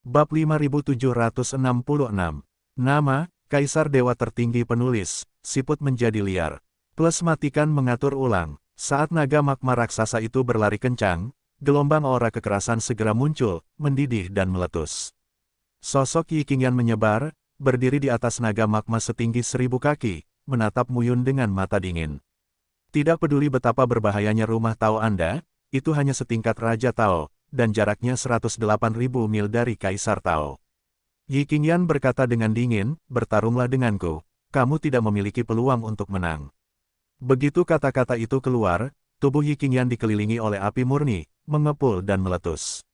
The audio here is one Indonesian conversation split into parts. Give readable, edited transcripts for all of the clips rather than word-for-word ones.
Bab 5766. Nama, Kaisar Dewa Tertinggi Penulis, siput menjadi liar. Plus matikan mengatur ulang. Saat naga magma raksasa itu berlari kencang, gelombang aura kekerasan segera muncul, mendidih dan meletus. Sosok Yi Qingyan menyebar, berdiri di atas naga magma setinggi 1000 kaki, menatap Mu Yun dengan mata dingin. Tidak peduli betapa berbahayanya rumah Tao Anda, itu hanya setingkat Raja Tao, dan jaraknya 108.000 mil dari Kaisar Tao. Yi Qingyan berkata dengan dingin, bertarunglah denganku, kamu tidak memiliki peluang untuk menang. Begitu kata-kata itu keluar, tubuh Yi Qingyan dikelilingi oleh api murni, mengepul dan meletus.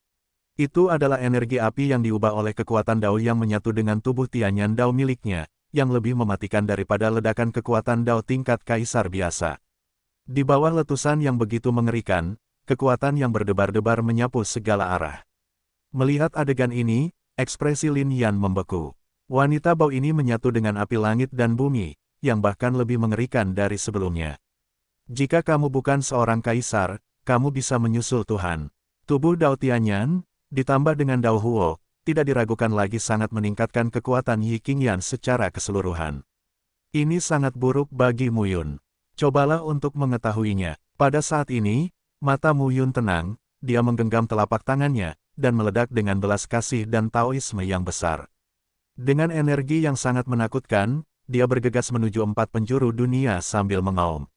Itu adalah energi api yang diubah oleh kekuatan Dao yang menyatu dengan tubuh Tianyan Dao miliknya, yang lebih mematikan daripada ledakan kekuatan Dao tingkat Kaisar biasa. Di bawah letusan yang begitu mengerikan, kekuatan yang berdebar-debar menyapu segala arah. Melihat adegan ini, ekspresi Lin Yan membeku. Wanita bau ini menyatu dengan api langit dan bumi, yang bahkan lebih mengerikan dari sebelumnya. Jika kamu bukan seorang kaisar, kamu bisa menyusul Tuhan. Tubuh Dao Tianyan, ditambah dengan Dao Huo, tidak diragukan lagi sangat meningkatkan kekuatan Yi Qingyan secara keseluruhan. Ini sangat buruk bagi Mu Yun. Cobalah untuk mengetahuinya. Pada saat ini, mata Mu Yun tenang, dia menggenggam telapak tangannya, dan meledak dengan belas kasih dan Taoisme yang besar. Dengan energi yang sangat menakutkan, dia bergegas menuju 4 penjuru dunia sambil mengaum.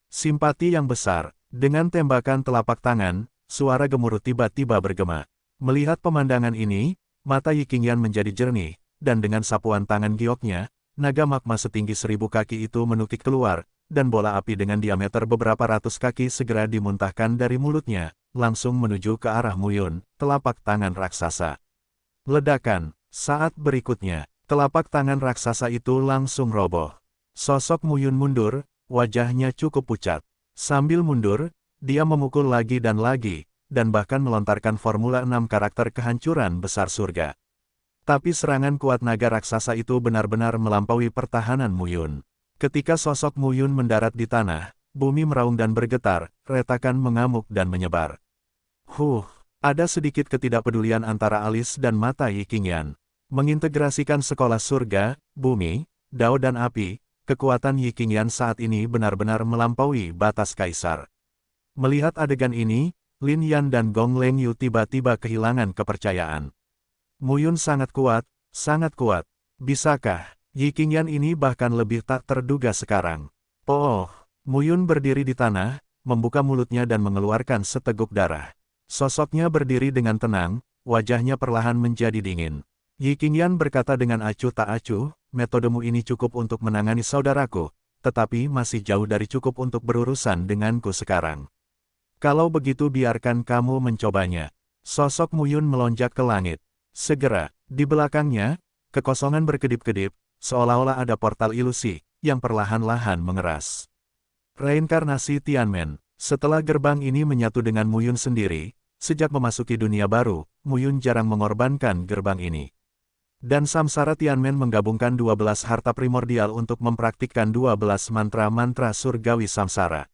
Simpati yang besar, dengan tembakan telapak tangan, suara gemuruh tiba-tiba bergema. Melihat pemandangan ini, mata Yi Qingyan menjadi jernih, dan dengan sapuan tangan gioknya, naga magma setinggi 1000 kaki itu menukik keluar, dan bola api dengan diameter beberapa ratus kaki segera dimuntahkan dari mulutnya, langsung menuju ke arah Mu Yun, telapak tangan raksasa. Ledakan, saat berikutnya, telapak tangan raksasa itu langsung roboh. Sosok Mu Yun mundur, wajahnya cukup pucat. Sambil mundur, dia memukul lagi, dan bahkan melontarkan Formula 6 karakter kehancuran besar surga. Tapi serangan kuat naga raksasa itu benar-benar melampaui pertahanan Mu Yun. Ketika sosok Mu Yun mendarat di tanah, bumi meraung dan bergetar, retakan mengamuk dan menyebar. Ada sedikit ketidakpedulian antara alis dan mata Yi Qingyan. Mengintegrasikan sekolah surga, bumi, Dao dan api, kekuatan Yi Qingyan saat ini benar-benar melampaui batas kaisar. Melihat adegan ini, Lin Yan dan Gong Leng Yu tiba-tiba kehilangan kepercayaan. Mu Yun sangat kuat, sangat kuat. Bisakah Yi Qingyan ini bahkan lebih tak terduga sekarang? Mu Yun berdiri di tanah, membuka mulutnya dan mengeluarkan seteguk darah. Sosoknya berdiri dengan tenang, wajahnya perlahan menjadi dingin. Yi Qingyan berkata dengan acuh tak acuh, metodemu ini cukup untuk menangani saudaraku, tetapi masih jauh dari cukup untuk berurusan denganku sekarang. Kalau begitu biarkan kamu mencobanya. Sosok Mu Yun melonjak ke langit. Segera, di belakangnya, kekosongan berkedip-kedip, seolah-olah ada portal ilusi, yang perlahan-lahan mengeras. Reinkarnasi Tianmen. Setelah gerbang ini menyatu dengan Mu Yun sendiri, sejak memasuki dunia baru, Mu Yun jarang mengorbankan gerbang ini. Dan Samsara Tianmen menggabungkan 12 harta primordial untuk mempraktikkan 12 mantra-mantra surgawi samsara.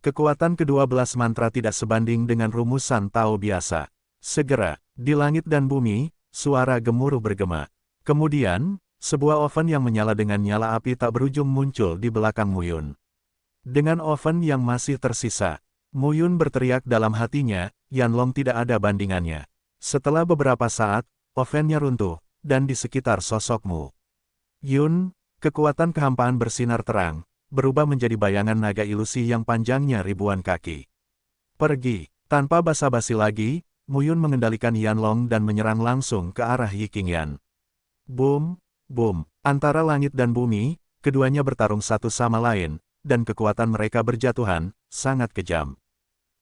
Kekuatan ke-12 mantra tidak sebanding dengan rumusan Tao biasa. Segera, di langit dan bumi, suara gemuruh bergema. Kemudian, sebuah oven yang menyala dengan nyala api tak berujung muncul di belakang Mu Yun. Dengan oven yang masih tersisa, Mu Yun berteriak dalam hatinya, Yanlong tidak ada bandingannya. Setelah beberapa saat, ovennya runtuh, dan di sekitar sosok Mu Yun, kekuatan kehampaan bersinar terang, berubah menjadi bayangan naga ilusi yang panjangnya ribuan kaki. Pergi, tanpa basa-basi lagi, Mu Yun mengendalikan Yanlong dan menyerang langsung ke arah Yi Qingyan. Boom, boom, antara langit dan bumi, keduanya bertarung satu sama lain, dan kekuatan mereka berjatuhan, sangat kejam.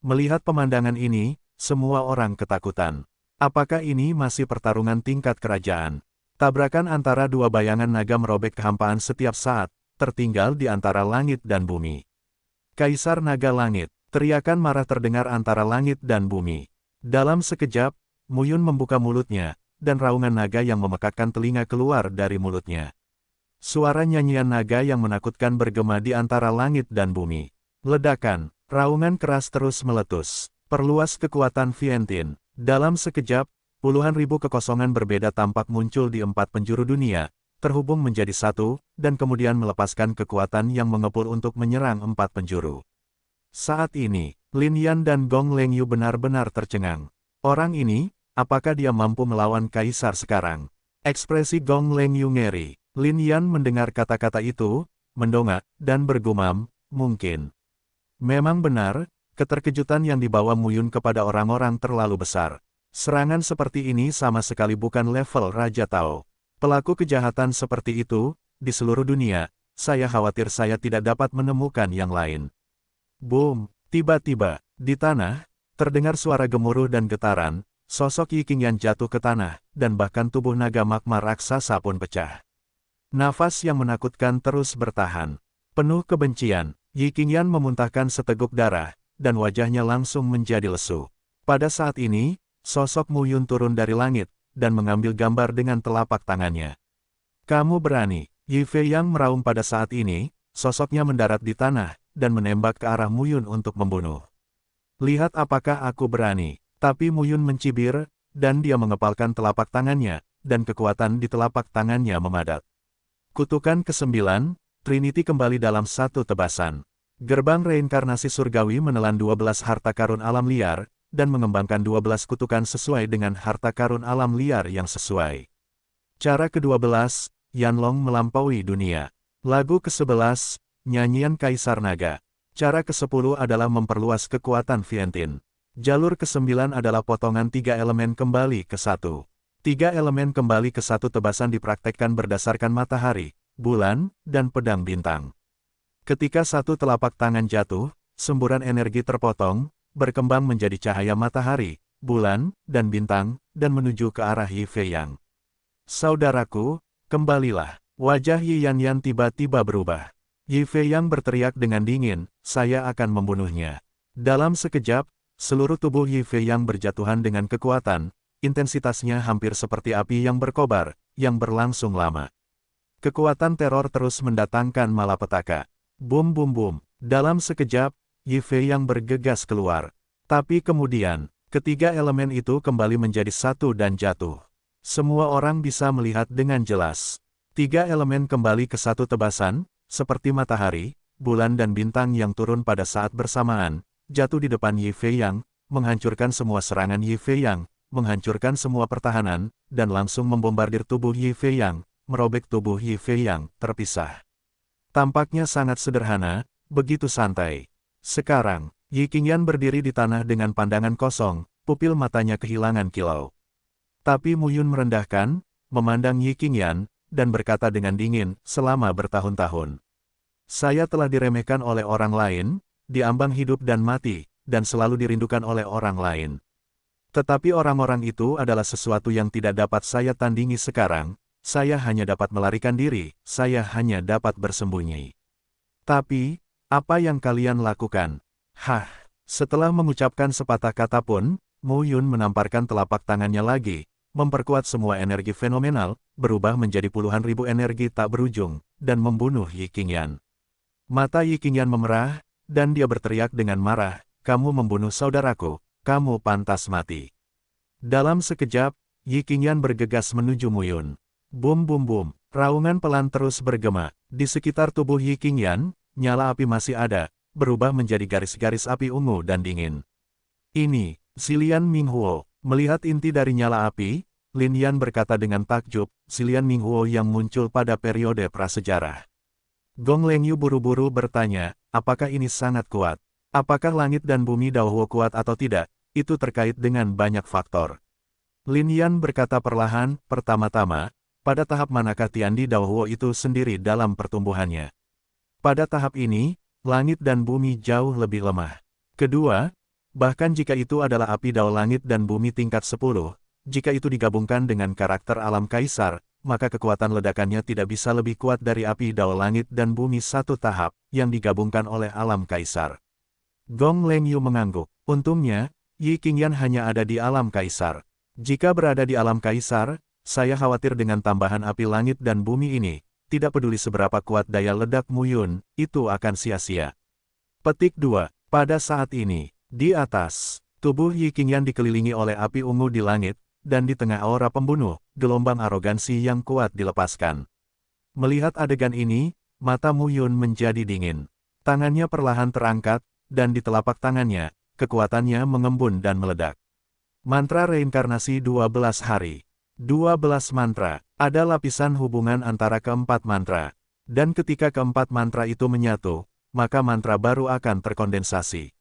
Melihat pemandangan ini, semua orang ketakutan. Apakah ini masih pertarungan tingkat kerajaan? Tabrakan antara dua bayangan naga merobek kehampaan setiap saat, tertinggal di antara langit dan bumi. Kaisar Naga Langit, teriakan marah terdengar antara langit dan bumi. Dalam sekejap, Mu Yun membuka mulutnya, dan raungan naga yang memekakkan telinga keluar dari mulutnya. Suara nyanyian naga yang menakutkan bergema di antara langit dan bumi. Ledakan, raungan keras terus meletus. Perluas kekuatan Vientian. Dalam sekejap, puluhan ribu kekosongan berbeda tampak muncul di 4 penjuru dunia, terhubung menjadi satu, dan kemudian melepaskan kekuatan yang mengepul untuk menyerang 4 penjuru. Saat ini, Lin Yan dan Gong Lengyu benar-benar tercengang. Orang ini, apakah dia mampu melawan kaisar sekarang? Ekspresi Gong Lengyu ngeri. Lin Yan mendengar kata-kata itu, mendongak, dan bergumam, mungkin. Memang benar, keterkejutan yang dibawa Mu Yun kepada orang-orang terlalu besar. Serangan seperti ini sama sekali bukan level Raja Tao. Pelaku kejahatan seperti itu, di seluruh dunia, saya khawatir saya tidak dapat menemukan yang lain. Boom! Tiba-tiba, di tanah, terdengar suara gemuruh dan getaran, sosok Yi Qingyan jatuh ke tanah, dan bahkan tubuh naga magma raksasa pun pecah. Nafas yang menakutkan terus bertahan. Penuh kebencian, Yi Qingyan memuntahkan seteguk darah, dan wajahnya langsung menjadi lesu. Pada saat ini, sosok Mu Yun turun dari langit, dan mengambil gambar dengan telapak tangannya. Kamu berani? Yi Fei yang meraung pada saat ini, sosoknya mendarat di tanah, dan menembak ke arah Mu Yun untuk membunuh. Lihat apakah aku berani. Tapi Mu Yun mencibir, dan dia mengepalkan telapak tangannya, dan kekuatan di telapak tangannya memadat. Kutukan ke-9, Trinity kembali dalam satu tebasan. Gerbang reinkarnasi surgawi menelan 12 harta karun alam liar, dan mengembangkan 12 kutukan sesuai dengan harta karun alam liar yang sesuai. Cara ke-12, Yanlong melampaui dunia. Lagu ke-11, Nyanyian Kaisar Naga. Cara ke-10 adalah memperluas kekuatan Vientiane. Jalur ke-9 adalah potongan 3 elemen kembali ke 1. 3 elemen kembali ke 1 tebasan dipraktekkan berdasarkan matahari, bulan, dan pedang bintang. Ketika satu telapak tangan jatuh, semburan energi terpotong, berkembang menjadi cahaya matahari, bulan, dan bintang, dan menuju ke arah Yi Fei Yang. Saudaraku, kembalilah. Wajah Yi Yanyan tiba-tiba berubah. Yi Fei Yang berteriak dengan dingin, saya akan membunuhnya. Dalam sekejap, seluruh tubuh Yi Fei Yang berjatuhan dengan kekuatan, intensitasnya hampir seperti api yang berkobar, yang berlangsung lama. Kekuatan teror terus mendatangkan malapetaka. Bum bum bum. Dalam sekejap, Yi Fei Yang bergegas keluar. Tapi kemudian, ketiga elemen itu kembali menjadi satu dan jatuh. Semua orang bisa melihat dengan jelas. 3 elemen kembali ke satu tebasan, seperti matahari, bulan dan bintang yang turun pada saat bersamaan, jatuh di depan Yi Fei Yang, menghancurkan semua serangan Yi Fei Yang, menghancurkan semua pertahanan, dan langsung membombardir tubuh Yi Fei Yang, merobek tubuh Yi Fei Yang, terpisah. Tampaknya sangat sederhana, begitu santai. Sekarang, Yi Qingyan berdiri di tanah dengan pandangan kosong, pupil matanya kehilangan kilau. Tapi Mu Yun merendahkan, memandang Yi Qingyan, dan berkata dengan dingin, selama bertahun-tahun. Saya telah diremehkan oleh orang lain, diambang hidup dan mati, dan selalu dirindukan oleh orang lain. Tetapi orang-orang itu adalah sesuatu yang tidak dapat saya tandingi sekarang, saya hanya dapat melarikan diri, saya hanya dapat bersembunyi. Tapi, apa yang kalian lakukan? Hah, setelah mengucapkan sepatah kata pun, Mu Yun menamparkan telapak tangannya lagi, memperkuat semua energi fenomenal, berubah menjadi puluhan ribu energi tak berujung, dan membunuh Yi Qingyan. Mata Yi Qingyan memerah, dan dia berteriak dengan marah, kamu membunuh saudaraku, kamu pantas mati. Dalam sekejap, Yi Qingyan bergegas menuju Mu Yun. Bum bum bum, raungan pelan terus bergema, di sekitar tubuh Yi Qingyan, nyala api masih ada, berubah menjadi garis-garis api ungu dan dingin. Ini, Zilian Minghuo. Melihat inti dari nyala api, Lin Yan berkata dengan takjub, Zilian Minghuo yang muncul pada periode prasejarah. Gong Lengyu buru-buru bertanya, apakah ini sangat kuat? Apakah langit dan bumi Daohuo kuat atau tidak? Itu terkait dengan banyak faktor. Lin Yan berkata perlahan, pertama-tama, pada tahap manakah Tiandi Daohuo itu sendiri dalam pertumbuhannya? Pada tahap ini, langit dan bumi jauh lebih lemah. Kedua, bahkan jika itu adalah api Dao langit dan bumi tingkat 10, jika itu digabungkan dengan karakter alam kaisar, maka kekuatan ledakannya tidak bisa lebih kuat dari api Dao langit dan bumi satu tahap, yang digabungkan oleh alam kaisar. Gong Lengyu mengangguk. Untungnya, Yi Qingyan hanya ada di alam kaisar. Jika berada di alam kaisar, saya khawatir dengan tambahan api langit dan bumi ini, tidak peduli seberapa kuat daya ledak Mu Yun, itu akan sia-sia. Petik 2. Pada saat ini, di atas, tubuh Yi Qingyan dikelilingi oleh api ungu di langit, dan di tengah aura pembunuh, gelombang arogansi yang kuat dilepaskan. Melihat adegan ini, mata Mu Yun menjadi dingin. Tangannya perlahan terangkat, dan di telapak tangannya, kekuatannya mengembun dan meledak. Mantra reinkarnasi 12 hari. 12 mantra. Ada lapisan hubungan antara keempat mantra. Dan ketika keempat mantra itu menyatu, maka mantra baru akan terkondensasi.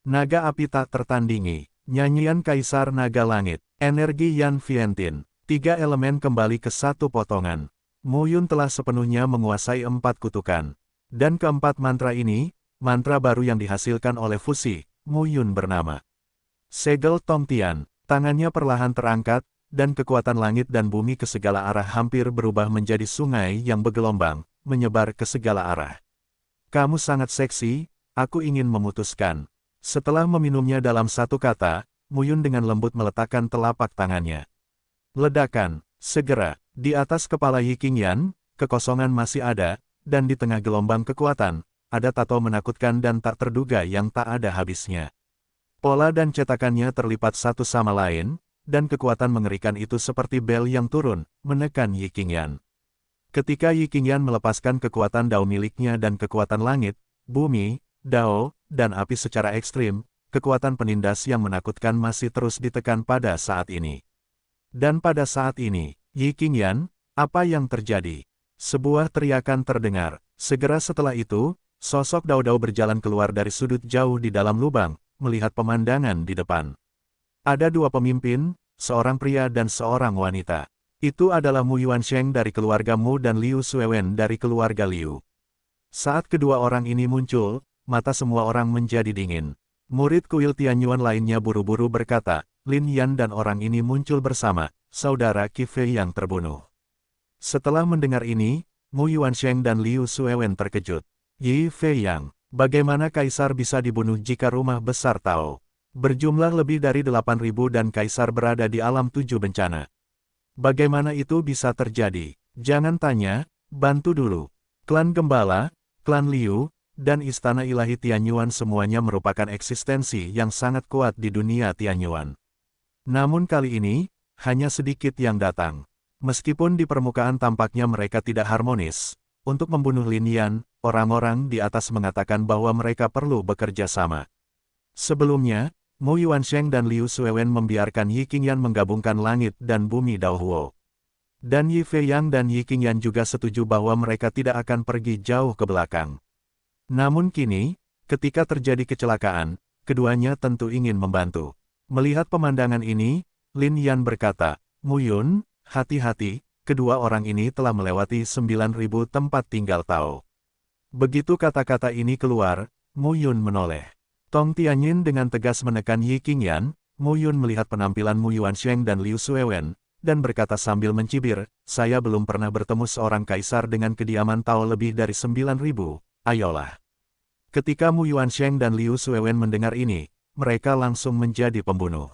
Naga api tak tertandingi. Nyanyian Kaisar Naga Langit. Energi Yan Vientin. 3 elemen kembali ke satu potongan. Mu Yun telah sepenuhnya menguasai 4 kutukan. Dan keempat mantra ini, mantra baru yang dihasilkan oleh fusi, Mu Yun bernama Segel Tong Tian. Tangannya perlahan terangkat, dan kekuatan langit dan bumi ke segala arah hampir berubah menjadi sungai yang bergelombang, menyebar ke segala arah. Kamu sangat seksi, aku ingin memutuskan. Setelah meminumnya dalam satu kata, Mu Yun dengan lembut meletakkan telapak tangannya. Ledakan, segera, di atas kepala Yi Qingyan, kekosongan masih ada, dan di tengah gelombang kekuatan, ada tato menakutkan dan tak terduga yang tak ada habisnya. Pola dan cetakannya terlipat satu sama lain, dan kekuatan mengerikan itu seperti bel yang turun, menekan Yi Qingyan. Ketika Yi Qingyan melepaskan kekuatan Dao miliknya dan kekuatan langit, bumi, Dao, dan api secara ekstrim, kekuatan penindas yang menakutkan masih terus ditekan pada saat ini. Dan pada saat ini, Yi Qingyan, apa yang terjadi? Sebuah teriakan terdengar. Segera setelah itu, sosok Dao berjalan keluar dari sudut jauh di dalam lubang, melihat pemandangan di depan. Ada 2 pemimpin, seorang pria dan seorang wanita. Itu adalah Mu Yuansheng dari keluarga Mu dan Liu Suewen dari keluarga Liu. Saat kedua orang ini muncul, mata semua orang menjadi dingin. Murid kuil Tianyuan lainnya buru-buru berkata, Lin Yan dan orang ini muncul bersama, saudara Qi Fei yang terbunuh. Setelah mendengar ini, Mu Yuansheng dan Liu Suewen terkejut. Yi Fei Yang, bagaimana Kaisar bisa dibunuh jika rumah besar Tao berjumlah lebih dari 8.000 dan Kaisar berada di alam 7 bencana? Bagaimana itu bisa terjadi? Jangan tanya, bantu dulu. Klan Gembala, Klan Liu, dan Istana Ilahi Tianyuan semuanya merupakan eksistensi yang sangat kuat di dunia Tianyuan. Namun kali ini, hanya sedikit yang datang. Meskipun di permukaan tampaknya mereka tidak harmonis, untuk membunuh Lin Yan, orang-orang di atas mengatakan bahwa mereka perlu bekerja sama. Sebelumnya, Mu Yuansheng dan Liu Suewen membiarkan Yi Qingyan menggabungkan langit dan bumi Dao Huo. Dan Yi Fei Yang dan Yi Qingyan juga setuju bahwa mereka tidak akan pergi jauh ke belakang. Namun kini, ketika terjadi kecelakaan, keduanya tentu ingin membantu. Melihat pemandangan ini, Lin Yan berkata, Mu Yun, hati-hati, kedua orang ini telah melewati 9.000 tempat tinggal Tao. Begitu kata-kata ini keluar, Mu Yun menoleh. Tong Tianyin dengan tegas menekan Yi Qingyan. Mu Yun melihat penampilan Mu Yuansheng dan Liu Suewen, dan berkata sambil mencibir, saya belum pernah bertemu seorang kaisar dengan kediaman Tao lebih dari 9.000, ayolah. Ketika Mu Yuansheng dan Liu Suewen mendengar ini, mereka langsung menjadi pembunuh.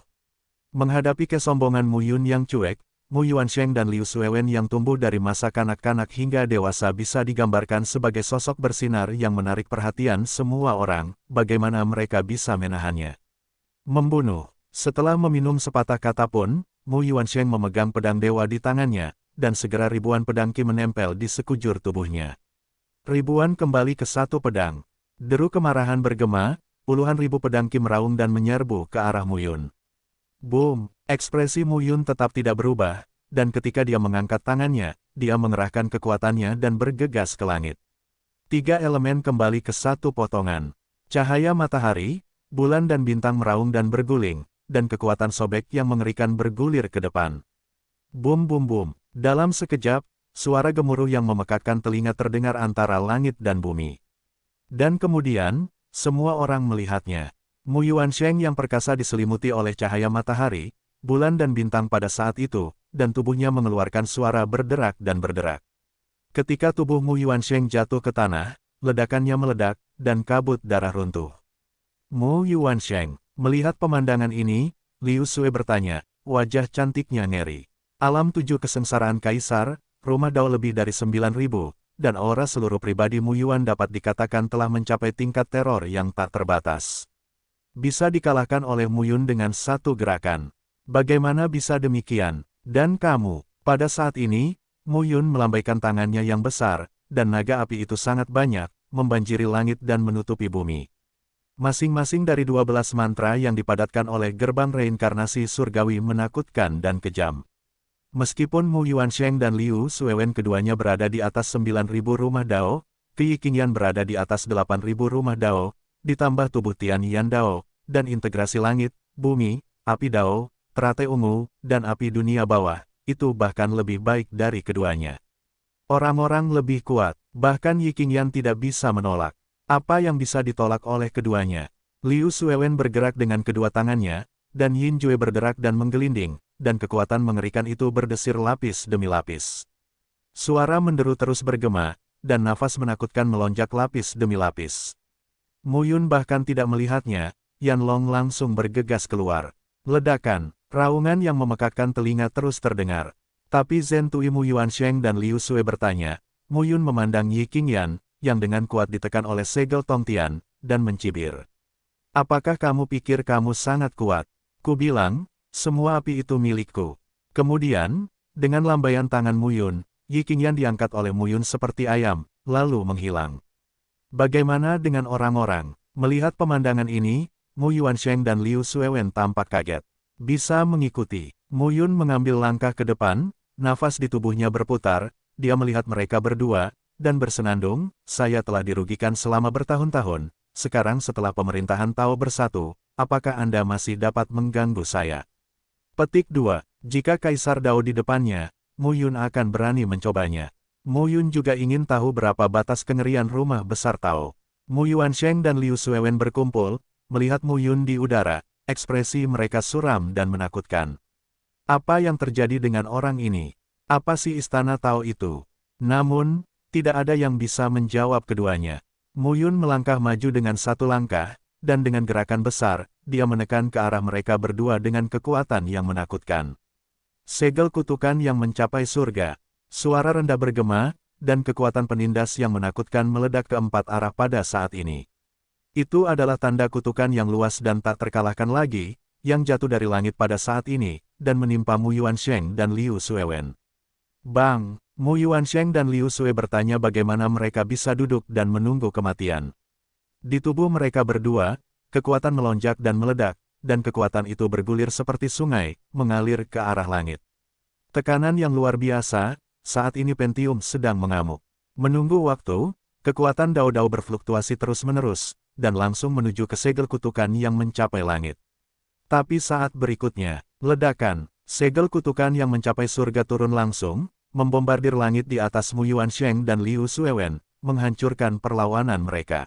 Menghadapi kesombongan Mu Yun yang cuek, Mu Yuansheng dan Liu Suewen yang tumbuh dari masa kanak-kanak hingga dewasa bisa digambarkan sebagai sosok bersinar yang menarik perhatian semua orang, bagaimana mereka bisa menahannya. Membunuh. Setelah meminum sepatah kata pun, Mu Yuansheng memegang pedang dewa di tangannya, dan segera ribuan pedang Qi menempel di sekujur tubuhnya. Ribuan kembali ke satu pedang. Deru kemarahan bergema, puluhan ribu pedang Qi meraung dan menyerbu ke arah Mu Yun. Boom! Ekspresi Mu Yun tetap tidak berubah, dan ketika dia mengangkat tangannya, dia mengerahkan kekuatannya dan bergegas ke langit. 3 elemen kembali ke satu potongan. Cahaya matahari, bulan dan bintang meraung dan berguling, dan kekuatan sobek yang mengerikan bergulir ke depan. Boom boom boom. Dalam sekejap, suara gemuruh yang memekakkan telinga terdengar antara langit dan bumi. Dan kemudian, semua orang melihatnya. Mu Yuansheng yang perkasa diselimuti oleh cahaya matahari, bulan dan bintang pada saat itu, dan tubuhnya mengeluarkan suara berderak dan berderak. Ketika tubuh Mu Yuansheng jatuh ke tanah, ledakannya meledak, dan kabut darah runtuh. Mu Yuansheng, melihat pemandangan ini, Liu Sue bertanya, wajah cantiknya ngeri. Alam 7 kesengsaraan Kaisar, rumah Dao lebih dari 9.000, dan aura seluruh pribadi Mu Yuan dapat dikatakan telah mencapai tingkat teror yang tak terbatas. Bisa dikalahkan oleh Mu Yun dengan satu gerakan. Bagaimana bisa demikian? Dan kamu, pada saat ini, Mu Yun melambaikan tangannya yang besar, dan naga api itu sangat banyak, membanjiri langit dan menutupi bumi. Masing-masing dari 12 mantra yang dipadatkan oleh gerbang reinkarnasi surgawi menakutkan dan kejam. Meskipun Mu Yuansheng dan Liu Suewen keduanya berada di atas 9.000 rumah Dao, Qi Qingyan berada di atas 8.000 rumah Dao, ditambah tubuh Tian Yan Dao, dan integrasi langit, bumi, api Dao, teratai ungu, dan api dunia bawah, itu bahkan lebih baik dari keduanya. Orang-orang lebih kuat, bahkan Yi Qingyan tidak bisa menolak. Apa yang bisa ditolak oleh keduanya? Liu Suewen bergerak dengan kedua tangannya, dan Yin Jue berderak dan menggelinding, dan kekuatan mengerikan itu berdesir lapis demi lapis. Suara menderu terus bergema, dan nafas menakutkan melonjak lapis demi lapis. Mu Yun bahkan tidak melihatnya, Yan Long langsung bergegas keluar. Ledakan, raungan yang memekakkan telinga terus terdengar. Tapi Zhen Tui, Mu Yuansheng dan Liu Sue bertanya. Mu Yun memandang Yi Qingyan, yang dengan kuat ditekan oleh segel Tongtian, dan mencibir. Apakah kamu pikir kamu sangat kuat? Ku bilang, semua api itu milikku. Kemudian, dengan lambaian tangan Mu Yun, Yi Qingyan diangkat oleh Mu Yun seperti ayam, lalu menghilang. Bagaimana dengan orang-orang? Melihat pemandangan ini, Mu Yuansheng dan Liu Suewen tampak kaget. Bisa mengikuti. Mu Yun mengambil langkah ke depan, nafas di tubuhnya berputar, dia melihat mereka berdua, dan bersenandung, saya telah dirugikan selama bertahun-tahun, sekarang setelah pemerintahan Tao bersatu, apakah Anda masih dapat mengganggu saya? Petik 2. Jika Kaisar Dao di depannya, Mu Yun akan berani mencobanya. Mu Yun juga ingin tahu berapa batas kengerian rumah besar Tao. Mu Yuansheng dan Liu Suewen berkumpul, melihat Mu Yun di udara, ekspresi mereka suram dan menakutkan. Apa yang terjadi dengan orang ini? Apa sih istana Tao itu? Namun, tidak ada yang bisa menjawab keduanya. Mu Yun melangkah maju dengan satu langkah, dan dengan gerakan besar, dia menekan ke arah mereka berdua dengan kekuatan yang menakutkan. Segel kutukan yang mencapai surga. Suara rendah bergema, dan kekuatan penindas yang menakutkan meledak ke empat arah pada saat ini. Itu adalah tanda kutukan yang luas dan tak terkalahkan lagi, yang jatuh dari langit pada saat ini, dan menimpa Mu Yuansheng dan Liu Suewen. Bang! Mu Yuansheng dan Liu Sue bertanya bagaimana mereka bisa duduk dan menunggu kematian. Di tubuh mereka berdua, kekuatan melonjak dan meledak, dan kekuatan itu bergulir seperti sungai, mengalir ke arah langit. Tekanan yang luar biasa, saat ini Pentium sedang mengamuk. Menunggu waktu, kekuatan Dao-Dao berfluktuasi terus-menerus, dan langsung menuju ke segel kutukan yang mencapai langit. Tapi saat berikutnya, ledakan, segel kutukan yang mencapai surga turun langsung, membombardir langit di atas Mu Yuansheng dan Liu Suewen, menghancurkan perlawanan mereka.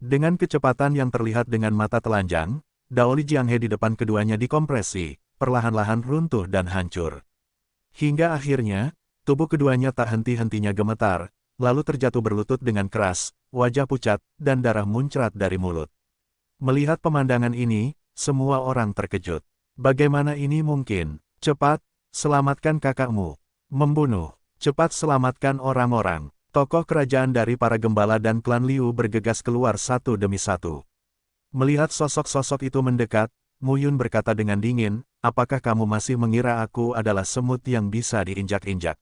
Dengan kecepatan yang terlihat dengan mata telanjang, Dao Li Jianghe di depan keduanya dikompresi, perlahan-lahan runtuh dan hancur. Hingga akhirnya, tubuh keduanya tak henti-hentinya gemetar, lalu terjatuh berlutut dengan keras, wajah pucat, dan darah muncrat dari mulut. Melihat pemandangan ini, semua orang terkejut. Bagaimana ini mungkin? Cepat, selamatkan kakakmu. Membunuh. Cepat selamatkan orang-orang. Tokoh kerajaan dari para gembala dan klan Liu bergegas keluar satu demi satu. Melihat sosok-sosok itu mendekat, Mu Yun berkata dengan dingin, apakah kamu masih mengira aku adalah semut yang bisa diinjak-injak?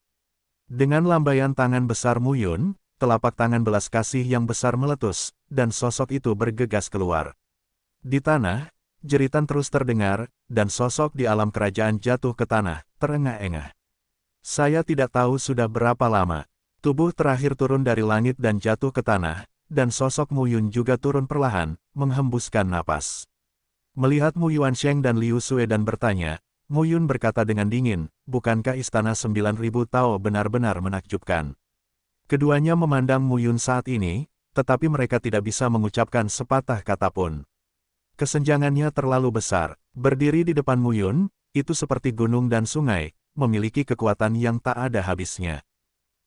Dengan lambaian tangan besar Mu Yun, telapak tangan belas kasih yang besar meletus, dan sosok itu bergegas keluar. Di tanah, jeritan terus terdengar, dan sosok di alam kerajaan jatuh ke tanah, terengah-engah. Saya tidak tahu sudah berapa lama. Tubuh terakhir turun dari langit dan jatuh ke tanah, dan sosok Mu Yun juga turun perlahan, menghembuskan napas. Melihat Mu Yuansheng dan Liu Sue dan bertanya, Mu Yun berkata dengan dingin, bukankah istana 9.000 Tao benar-benar menakjubkan? Keduanya memandang Mu Yun saat ini, tetapi mereka tidak bisa mengucapkan sepatah kata pun. Kesenjangannya terlalu besar. Berdiri di depan Mu Yun, itu seperti gunung dan sungai, memiliki kekuatan yang tak ada habisnya.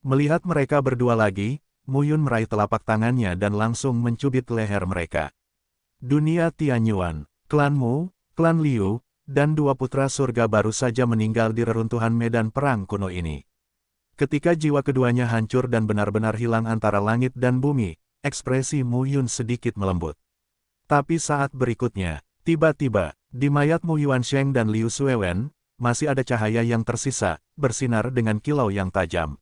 Melihat mereka berdua lagi, Mu Yun meraih telapak tangannya dan langsung mencubit leher mereka. Dunia Tianyuan, klan Mu, klan Liu, dan dua putra surga baru saja meninggal di reruntuhan medan perang kuno ini. Ketika jiwa keduanya hancur dan benar-benar hilang antara langit dan bumi, ekspresi Mu Yun sedikit melembut. Tapi saat berikutnya, Tiba-tiba, di mayat Mu Yuansheng dan Liu Suewen, masih ada cahaya yang tersisa, bersinar dengan kilau yang tajam.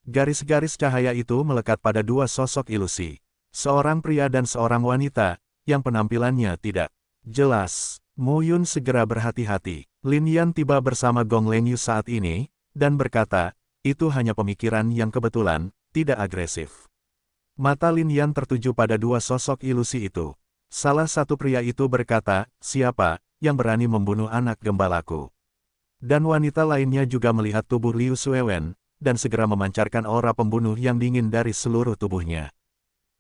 Garis-garis cahaya itu melekat pada dua sosok ilusi. Seorang pria dan seorang wanita, yang penampilannya tidak jelas. Mu Yun segera berhati-hati. Lin Yan tiba bersama Gong Lengyu saat ini, dan berkata, itu hanya pemikiran yang kebetulan, tidak agresif. Mata Lin Yan tertuju pada dua sosok ilusi itu. Salah satu pria itu berkata, siapa yang berani membunuh anak gembalaku? Dan wanita lainnya juga melihat tubuh Liu Suewen, dan segera memancarkan aura pembunuh yang dingin dari seluruh tubuhnya.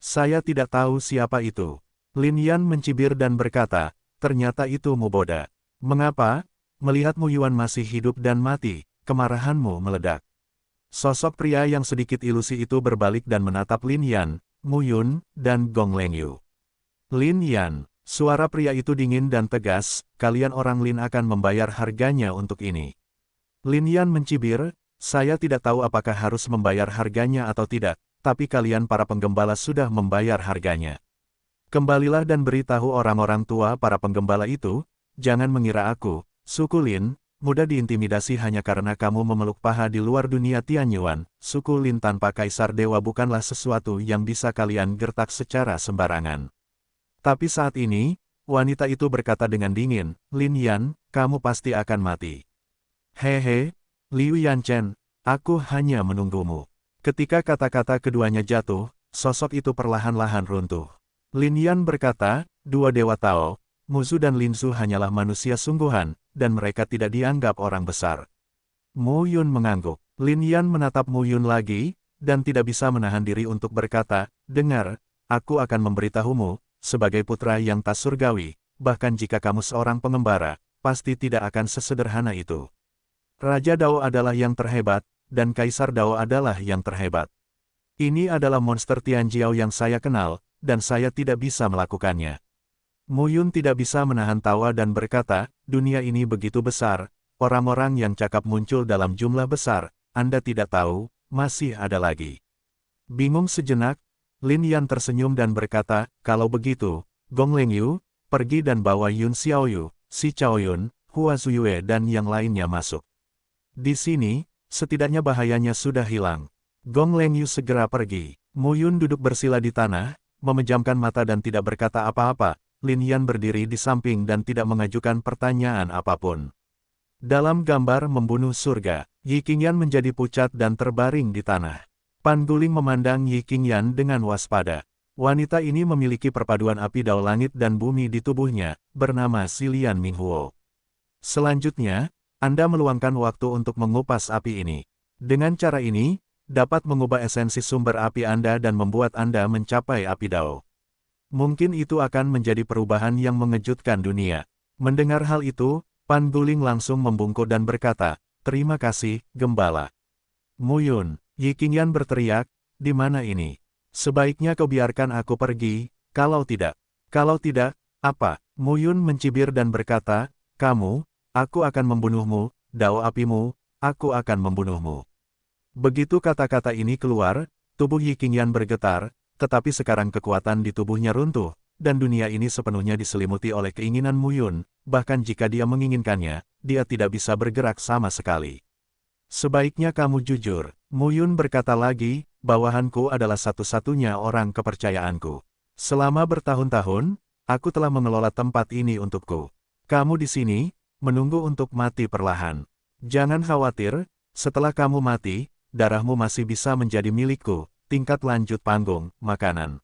Saya tidak tahu siapa itu. Lin Yan mencibir dan berkata, ternyata itu Mu Boda. Mengapa? Melihat Mu Yuan masih hidup dan mati, kemarahanmu meledak. Sosok pria yang sedikit ilusi itu berbalik dan menatap Lin Yan, Mu Yun, dan Gong Lengyu. Lin Yan, suara pria itu dingin dan tegas, kalian orang Lin akan membayar harganya untuk ini. Lin Yan mencibir, saya tidak tahu apakah harus membayar harganya atau tidak, tapi kalian para penggembala sudah membayar harganya. Kembalilah dan beritahu orang-orang tua para penggembala itu, jangan mengira aku, suku Lin, mudah diintimidasi hanya karena kamu memeluk paha di luar dunia Tianyuan. Suku Lin tanpa kaisar dewa bukanlah sesuatu yang bisa kalian gertak secara sembarangan. Tapi saat ini, wanita itu berkata dengan dingin, Lin Yan, kamu pasti akan mati. Hehe, Liu Yanchen, aku hanya menunggumu. Ketika kata-kata keduanya jatuh, sosok itu perlahan-lahan runtuh. Lin Yan berkata, dua dewa Tao, Muzu dan Linzu hanyalah manusia sungguhan, dan mereka tidak dianggap orang besar. Mu Yun mengangguk. Lin Yan menatap Mu Yun lagi, dan tidak bisa menahan diri untuk berkata, dengar, aku akan memberitahumu, sebagai putra yang tak surgawi, bahkan jika kamu seorang pengembara, pasti tidak akan sesederhana itu. Raja Dao adalah yang terhebat, dan Kaisar Dao adalah yang terhebat. Ini adalah monster Tianjiao yang saya kenal, dan saya tidak bisa melakukannya. Mu Yun tidak bisa menahan tawa dan berkata, dunia ini begitu besar, orang-orang yang cakap muncul dalam jumlah besar, Anda tidak tahu, masih ada lagi. Bingung sejenak, Lin Yan tersenyum dan berkata, kalau begitu, Gong Lengyu, pergi dan bawa Yun Xiaoyu, Si Chaoyun, Hua Zuyue dan yang lainnya masuk. Di sini, setidaknya bahayanya sudah hilang. Gong Lengyu segera pergi. Mu Yun duduk bersila di tanah, memejamkan mata dan tidak berkata apa-apa. Lin Yan berdiri di samping dan tidak mengajukan pertanyaan apapun. Dalam gambar membunuh surga, Yi Qingyan menjadi pucat dan terbaring di tanah. Pan Guling memandang Yi Qingyan dengan waspada. Wanita ini memiliki perpaduan api Dao langit dan bumi di tubuhnya, bernama Silian Minghuo. Selanjutnya, Anda meluangkan waktu untuk mengupas api ini. Dengan cara ini, dapat mengubah esensi sumber api Anda dan membuat Anda mencapai api Dao. Mungkin itu akan menjadi perubahan yang mengejutkan dunia. Mendengar hal itu, Pan Guling langsung membungkuk dan berkata, terima kasih, Gembala. Mu Yun, Yi Qingyan berteriak, di mana ini? Sebaiknya kau biarkan aku pergi, kalau tidak, apa? Mu Yun mencibir dan berkata, kamu, aku akan membunuhmu, Dao apimu, aku akan membunuhmu. Begitu kata-kata ini keluar, tubuh Yi Qingyan bergetar, tetapi sekarang kekuatan di tubuhnya runtuh, dan dunia ini sepenuhnya diselimuti oleh keinginan Mu Yun, bahkan jika dia menginginkannya, dia tidak bisa bergerak sama sekali. Sebaiknya kamu jujur, Mu Yun berkata lagi, bawahanku adalah satu-satunya orang kepercayaanku. Selama bertahun-tahun, aku telah mengelola tempat ini untukku. Kamu di sini, menunggu untuk mati perlahan. Jangan khawatir, setelah kamu mati, darahmu masih bisa menjadi milikku. Tingkat lanjut panggung, makanan.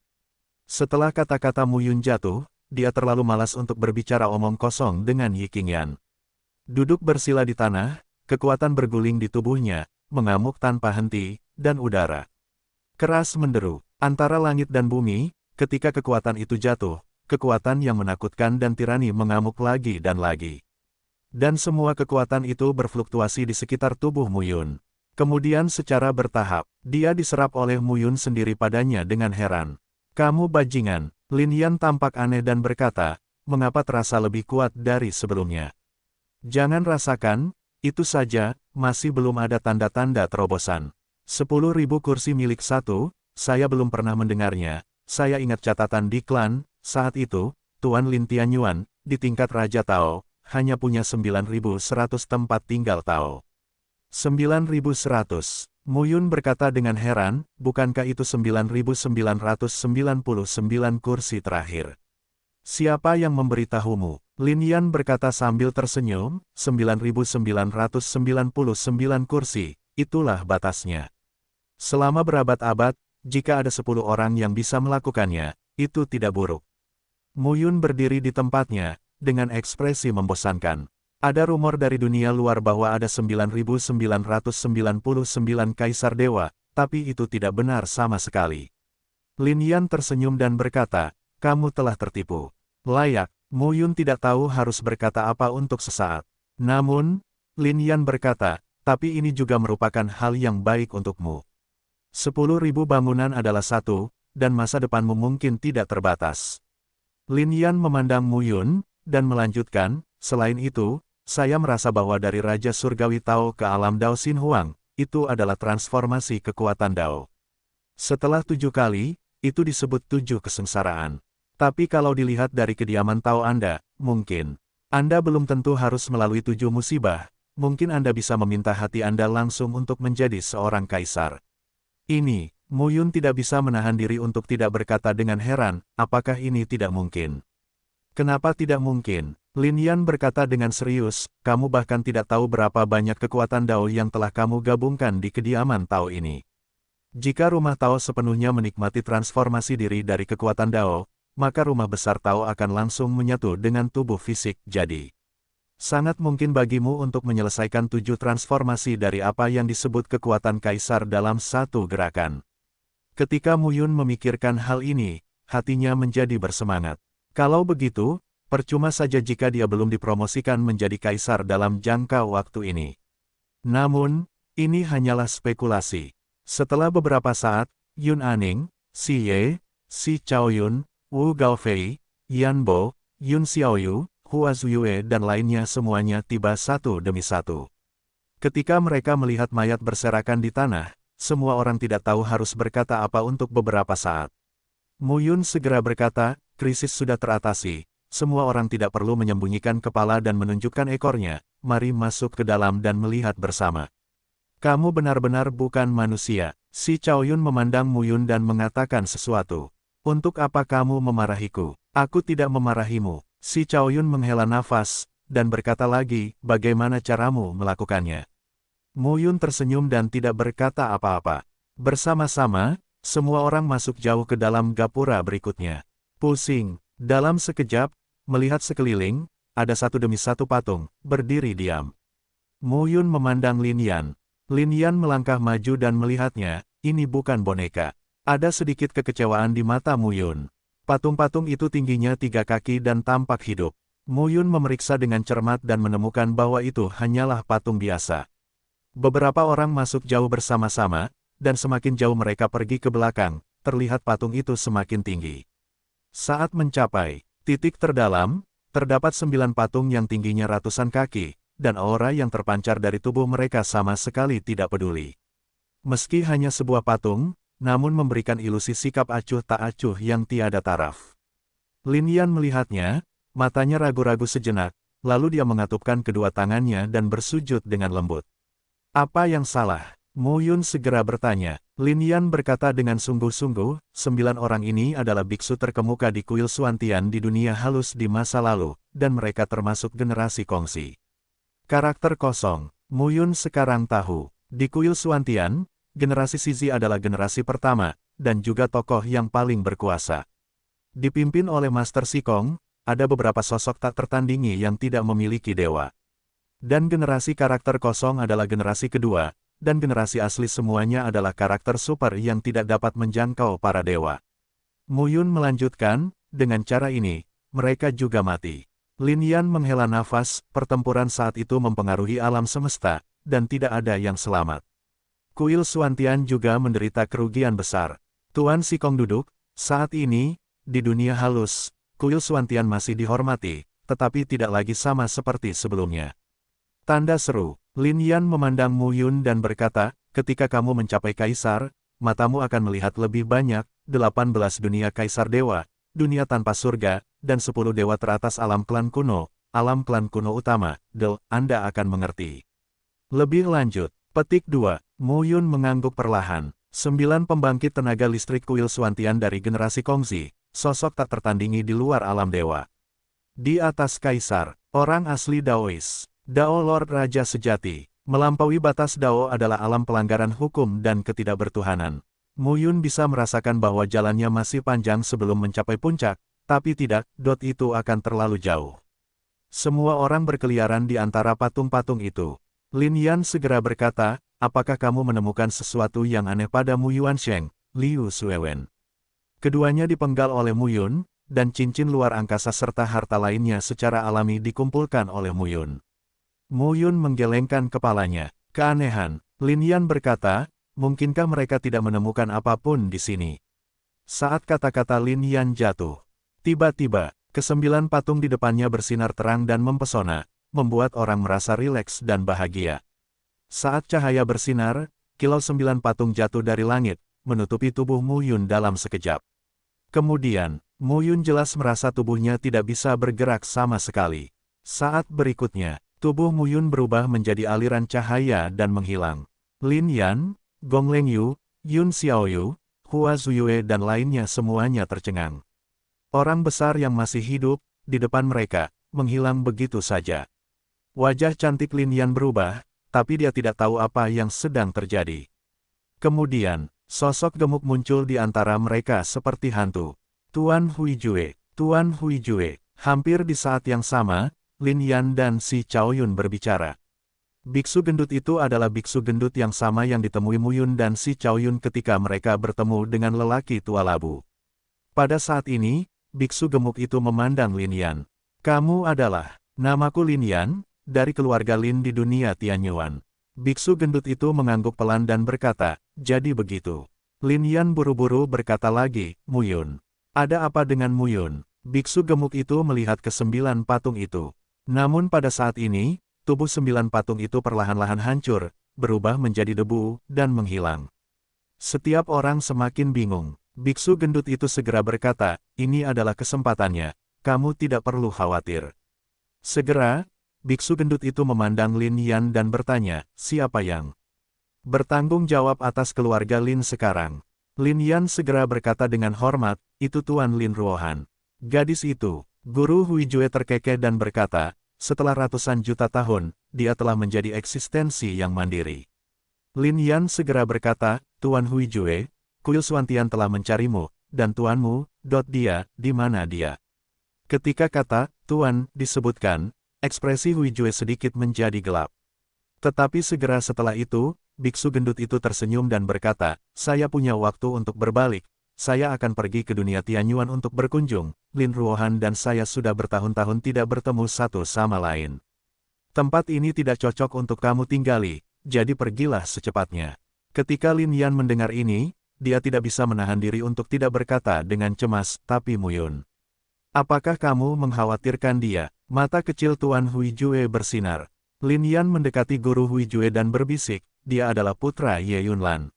Setelah kata-kata Mu Yun jatuh, dia terlalu malas untuk berbicara omong kosong dengan Yi Qingyan. Duduk bersila di tanah, kekuatan berguling di tubuhnya, mengamuk tanpa henti, dan udara keras menderu. Antara langit dan bumi, ketika kekuatan itu jatuh, kekuatan yang menakutkan dan tirani mengamuk lagi dan lagi. Dan semua kekuatan itu berfluktuasi di sekitar tubuh Mu Yun. Kemudian secara bertahap, dia diserap oleh Mu Yun sendiri padanya dengan heran. Kamu bajingan, Lin Yan tampak aneh dan berkata, mengapa terasa lebih kuat dari sebelumnya? Jangan rasakan, itu saja, masih belum ada tanda-tanda terobosan. 10.000 kursi milik satu, saya belum pernah mendengarnya, saya ingat catatan di klan, saat itu, Tuan Lin Tianyuan, di tingkat Raja Tao, hanya punya 9.100 tempat tinggal Tao. 9.100. Mu Yun berkata dengan heran, bukankah itu 9.999 kursi terakhir? Siapa yang memberitahumu? Lin Yan berkata sambil tersenyum, 9.999 kursi, itulah batasnya. Selama berabad-abad, jika ada 10 orang yang bisa melakukannya, itu tidak buruk. Mu Yun berdiri di tempatnya, dengan ekspresi membosankan. Ada rumor dari dunia luar bahwa ada 9.999 kaisar dewa, tapi itu tidak benar sama sekali. Lin Yan tersenyum dan berkata, kamu telah tertipu. Layak, Mu Yun tidak tahu harus berkata apa untuk sesaat. Namun, Lin Yan berkata, tapi ini juga merupakan hal yang baik untukmu. 10.000 bangunan adalah satu, dan masa depanmu mungkin tidak terbatas. Lin Yan memandang Mu Yun, dan melanjutkan, selain itu, saya merasa bahwa dari Raja Surgawi Tao ke alam Dao Xin Huang, itu adalah transformasi kekuatan Dao. Setelah 7 kali, itu disebut 7 kesengsaraan. Tapi kalau dilihat dari kediaman Tao Anda, mungkin Anda belum tentu harus melalui 7 musibah, mungkin Anda bisa meminta hati Anda langsung untuk menjadi seorang kaisar. Ini, Mu Yun tidak bisa menahan diri untuk tidak berkata dengan heran, apakah ini tidak mungkin? Kenapa tidak mungkin? Lin Yan berkata dengan serius, kamu bahkan tidak tahu berapa banyak kekuatan Dao yang telah kamu gabungkan di kediaman Tao ini. Jika rumah Tao sepenuhnya menikmati transformasi diri dari kekuatan Dao, maka rumah besar Tao akan langsung menyatu dengan tubuh fisik, jadi sangat mungkin bagimu untuk menyelesaikan 7 transformasi dari apa yang disebut kekuatan kaisar dalam satu gerakan. Ketika Mu Yun memikirkan hal ini, hatinya menjadi bersemangat. Kalau begitu, percuma saja jika dia belum dipromosikan menjadi kaisar dalam jangka waktu ini. Namun, ini hanyalah spekulasi. Setelah beberapa saat, Yun Aning, Si Ye, Si Chaoyun, Wu Gaofei, Yan Bo, Yun Xiaoyu, Hua Zuyue dan lainnya semuanya tiba satu demi satu. Ketika mereka melihat mayat berserakan di tanah, semua orang tidak tahu harus berkata apa untuk beberapa saat. Mu Yun segera berkata, krisis sudah teratasi, semua orang tidak perlu menyembunyikan kepala dan menunjukkan ekornya, mari masuk ke dalam dan melihat bersama. Kamu benar-benar bukan manusia. Si Chaoyun memandang Mu Yun dan mengatakan sesuatu. Untuk apa kamu memarahiku? Aku tidak memarahimu. Si Chaoyun menghela nafas, dan berkata lagi, bagaimana caramu melakukannya? Mu Yun tersenyum dan tidak berkata apa-apa. Bersama-sama, semua orang masuk jauh ke dalam gapura berikutnya. Pusing, dalam sekejap, melihat sekeliling, ada satu demi satu patung, berdiri diam. Mu Yun memandang Lin Yan. Lin Yan melangkah maju dan melihatnya, ini bukan boneka. Ada sedikit kekecewaan di mata Mu Yun. Patung-patung itu tingginya 3 kaki dan tampak hidup. Mu Yun memeriksa dengan cermat dan menemukan bahwa itu hanyalah patung biasa. Beberapa orang masuk jauh bersama-sama, dan semakin jauh mereka pergi ke belakang, terlihat patung itu semakin tinggi. Saat mencapai titik terdalam, terdapat 9 patung yang tingginya ratusan kaki, dan aura yang terpancar dari tubuh mereka sama sekali tidak peduli. Meski hanya sebuah patung, namun memberikan ilusi sikap acuh tak acuh yang tiada taraf. Lin Yan melihatnya, matanya ragu-ragu sejenak, lalu dia mengatupkan kedua tangannya dan bersujud dengan lembut. Apa yang salah? Mu Yun segera bertanya. Lin Yan berkata dengan sungguh-sungguh, 9 orang ini adalah biksu terkemuka di kuil Suantian di dunia halus di masa lalu, dan mereka termasuk generasi kongsi. Karakter kosong. Mu Yun sekarang tahu, di kuil Suantian, generasi Shizi adalah generasi pertama, dan juga tokoh yang paling berkuasa. Dipimpin oleh Master Sikong, ada beberapa sosok tak tertandingi yang tidak memiliki dewa. Dan generasi karakter kosong adalah generasi kedua, dan generasi asli semuanya adalah karakter super yang tidak dapat menjangkau para dewa. Mu Yun melanjutkan, dengan cara ini, mereka juga mati. Lin Yan menghela nafas, pertempuran saat itu mempengaruhi alam semesta, dan tidak ada yang selamat. Kuil Suantian juga menderita kerugian besar. Tuan Sikong duduk, saat ini, di dunia halus, kuil Suantian masih dihormati, tetapi tidak lagi sama seperti sebelumnya. Tanda seru. Lin Yan memandang Mu Yun dan berkata, ketika kamu mencapai kaisar, matamu akan melihat lebih banyak, 18 dunia kaisar dewa, dunia tanpa surga, dan 10 dewa teratas alam klan kuno utama, Anda akan mengerti. Lebih lanjut, petik 2, Mu Yun mengangguk perlahan. 9 pembangkit tenaga listrik kuil Suantian dari generasi Kongzi, sosok tak tertandingi di luar alam dewa. Di atas Kaisar, orang asli Daois, Dao Lord Raja Sejati. Melampaui batas Dao adalah alam pelanggaran hukum dan ketidakbertuhanan. Mu Yun bisa merasakan bahwa jalannya masih panjang sebelum mencapai puncak, tapi tidak, itu akan terlalu jauh. Semua orang berkeliaran di antara patung-patung itu. Lin Yan segera berkata, apakah kamu menemukan sesuatu yang aneh pada Mu Yuansheng, Liu Suewen? Keduanya dipenggal oleh Mu Yun, dan cincin luar angkasa serta harta lainnya secara alami dikumpulkan oleh Mu Yun. Mu Yun menggelengkan kepalanya. Keanehan, Lin Yan berkata, mungkinkah mereka tidak menemukan apapun di sini? Saat kata-kata Lin Yan jatuh, tiba-tiba, ke-9 patung di depannya bersinar terang dan mempesona, membuat orang merasa rileks dan bahagia. Saat cahaya bersinar, kilau 9 patung jatuh dari langit, menutupi tubuh Mu Yun dalam sekejap. Kemudian, Mu Yun jelas merasa tubuhnya tidak bisa bergerak sama sekali. Saat berikutnya, tubuh Mu Yun berubah menjadi aliran cahaya dan menghilang. Lin Yan, Gong Lengyu, Yun Xiaoyu, Hua Zuyue dan lainnya semuanya tercengang. Orang besar yang masih hidup, di depan mereka, menghilang begitu saja. Wajah cantik Lin Yan berubah, tapi dia tidak tahu apa yang sedang terjadi. Kemudian, sosok gemuk muncul di antara mereka seperti hantu. Tuan Huijue, Tuan Huijue. Hampir di saat yang sama, Lin Yan dan si Chaoyun berbicara. Biksu gendut itu adalah biksu gendut yang sama yang ditemui Mu Yun dan si Chaoyun ketika mereka bertemu dengan lelaki tua labu. Pada saat ini, biksu gemuk itu memandang Lin Yan. Kamu adalah, namaku Lin Yan, dari keluarga Lin di dunia Tianyuan. Biksu gendut itu mengangguk pelan dan berkata, jadi begitu. Lin Yan buru-buru berkata lagi, Mu Yun. Ada apa dengan Mu Yun? Biksu gemuk itu melihat ke-9 patung itu. Namun pada saat ini, tubuh 9 patung itu perlahan-lahan hancur, berubah menjadi debu, dan menghilang. Setiap orang semakin bingung. Biksu gendut itu segera berkata, ini adalah kesempatannya, kamu tidak perlu khawatir. Segera, biksu gendut itu memandang Lin Yan dan bertanya, siapa yang bertanggung jawab atas keluarga Lin sekarang? Lin Yan segera berkata dengan hormat, itu Tuan Lin Ruohan. Gadis itu, Guru Huijue terkekeh dan berkata, setelah ratusan juta tahun, dia telah menjadi eksistensi yang mandiri. Lin Yan segera berkata, Tuan Huijue, kuil Suantian telah mencarimu, dan tuanmu, dia, di mana dia? Ketika kata, Tuan, disebutkan, ekspresi Huijue sedikit menjadi gelap. Tetapi segera setelah itu, biksu gendut itu tersenyum dan berkata, saya punya waktu untuk berbalik, saya akan pergi ke dunia Tianyuan untuk berkunjung, Lin Ruohan dan saya sudah bertahun-tahun tidak bertemu satu sama lain. Tempat ini tidak cocok untuk kamu tinggali, jadi pergilah secepatnya. Ketika Lin Yan mendengar ini, dia tidak bisa menahan diri untuk tidak berkata dengan cemas, tapi Mu Yun. Apakah kamu mengkhawatirkan dia? Mata kecil Tuan Huijue bersinar. Lin Yan mendekati Guru Huijue dan berbisik, dia adalah putra Ye Yunlan.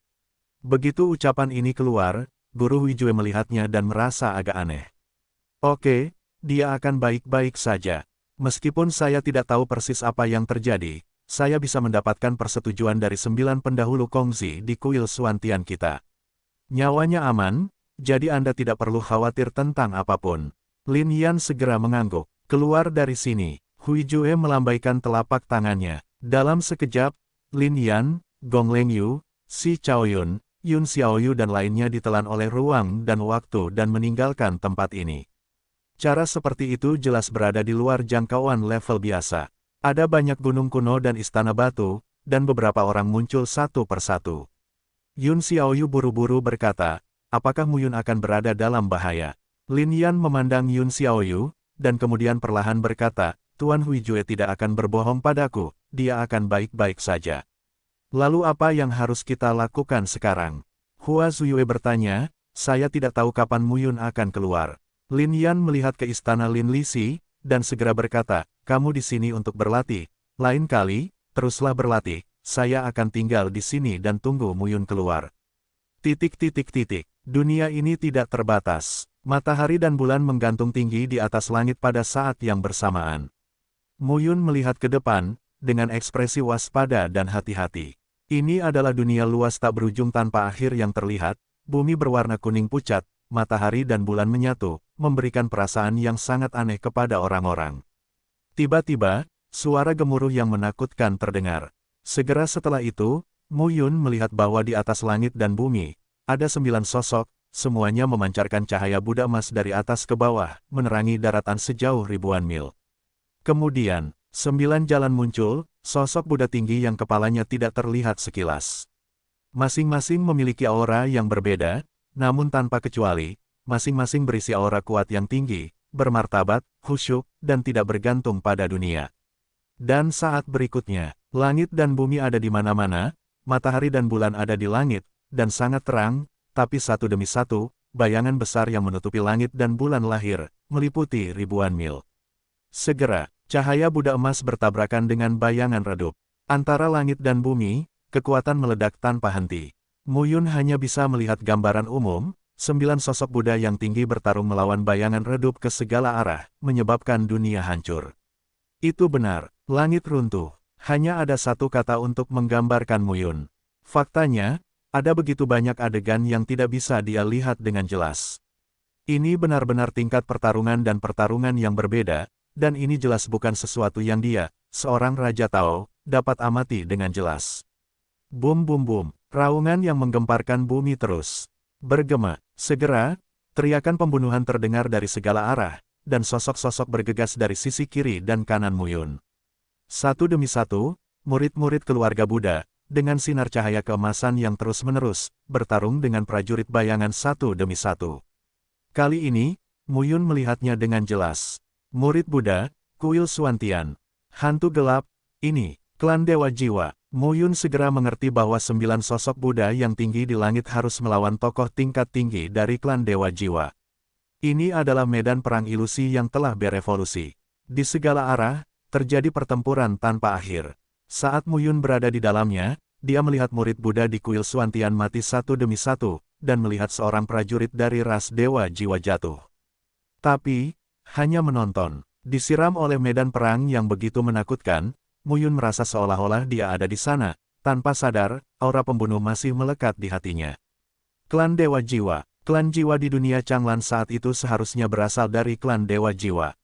Begitu ucapan ini keluar, Guru Huijue melihatnya dan merasa agak aneh. Oke, dia akan baik-baik saja. Meskipun saya tidak tahu persis apa yang terjadi, saya bisa mendapatkan persetujuan dari 9 pendahulu Kongzi di kuil Suantian kita. Nyawanya aman, jadi Anda tidak perlu khawatir tentang apapun. Lin Yan segera mengangguk. Keluar dari sini. Huijue melambaikan telapak tangannya. Dalam sekejap, Lin Yan, Gong Lengyu, si Chaoyun, Yun Xiaoyu dan lainnya ditelan oleh ruang dan waktu dan meninggalkan tempat ini. Cara seperti itu jelas berada di luar jangkauan level biasa. Ada banyak gunung kuno dan istana batu, dan beberapa orang muncul satu persatu. Yun Xiaoyu buru-buru berkata, apakah Mu Yun akan berada dalam bahaya? Lin Yan memandang Yun Xiaoyu, dan kemudian perlahan berkata, Tuan Huijue tidak akan berbohong padaku, dia akan baik-baik saja. Lalu apa yang harus kita lakukan sekarang? Hua Zuyue bertanya, saya tidak tahu kapan Mu Yun akan keluar. Lin Yan melihat ke istana Lin Lixi, dan segera berkata, kamu di sini untuk berlatih, lain kali, teruslah berlatih. Saya akan tinggal di sini dan tunggu Mu Yun keluar. Dunia ini tidak terbatas. Matahari dan bulan menggantung tinggi di atas langit pada saat yang bersamaan. Mu Yun melihat ke depan, dengan ekspresi waspada dan hati-hati. Ini adalah dunia luas tak berujung tanpa akhir yang terlihat, bumi berwarna kuning pucat, matahari dan bulan menyatu, memberikan perasaan yang sangat aneh kepada orang-orang. Tiba-tiba, suara gemuruh yang menakutkan terdengar. Segera setelah itu, Mu Yun melihat bahwa di atas langit dan bumi, ada 9 sosok, semuanya memancarkan cahaya Buddha emas dari atas ke bawah, menerangi daratan sejauh ribuan mil. Kemudian, 9 jalan muncul, sosok Buddha tinggi yang kepalanya tidak terlihat sekilas. Masing-masing memiliki aura yang berbeda, namun tanpa kecuali, masing-masing berisi aura kuat yang tinggi, bermartabat, khusyuk, dan tidak bergantung pada dunia. Dan saat berikutnya, langit dan bumi ada di mana-mana, matahari dan bulan ada di langit, dan sangat terang, tapi satu demi satu, bayangan besar yang menutupi langit dan bulan lahir, meliputi ribuan mil. Segera, cahaya Buddha emas bertabrakan dengan bayangan redup. Antara langit dan bumi, kekuatan meledak tanpa henti. Mu Yun hanya bisa melihat gambaran umum, 9 sosok Buddha yang tinggi bertarung melawan bayangan redup ke segala arah, menyebabkan dunia hancur. Itu benar, langit runtuh. Hanya ada satu kata untuk menggambarkan Mu Yun. Faktanya, ada begitu banyak adegan yang tidak bisa dia lihat dengan jelas. Ini benar-benar tingkat pertarungan dan pertarungan yang berbeda, dan ini jelas bukan sesuatu yang dia, seorang Raja Tao, dapat amati dengan jelas. Bum bum bum, raungan yang menggemparkan bumi terus bergema. Segera, teriakan pembunuhan terdengar dari segala arah, dan sosok-sosok bergegas dari sisi kiri dan kanan Mu Yun. Satu demi satu, murid-murid keluarga Buddha, dengan sinar cahaya keemasan yang terus-menerus, bertarung dengan prajurit bayangan satu demi satu. Kali ini, Mu Yun melihatnya dengan jelas. Murid Buddha, Kuil Suantian, hantu gelap, ini, klan Dewa Jiwa. Mu Yun segera mengerti bahwa 9 sosok Buddha yang tinggi di langit harus melawan tokoh tingkat tinggi dari klan Dewa Jiwa. Ini adalah medan perang ilusi yang telah berevolusi. Di segala arah, terjadi pertempuran tanpa akhir. Saat Mu Yun berada di dalamnya, dia melihat murid Buddha di kuil Suantian mati satu demi satu, dan melihat seorang prajurit dari ras Dewa Jiwa jatuh. Tapi, hanya menonton, disiram oleh medan perang yang begitu menakutkan, Mu Yun merasa seolah-olah dia ada di sana, tanpa sadar, aura pembunuh masih melekat di hatinya. Klan Dewa Jiwa, klan jiwa di dunia Changlan saat itu seharusnya berasal dari klan Dewa Jiwa.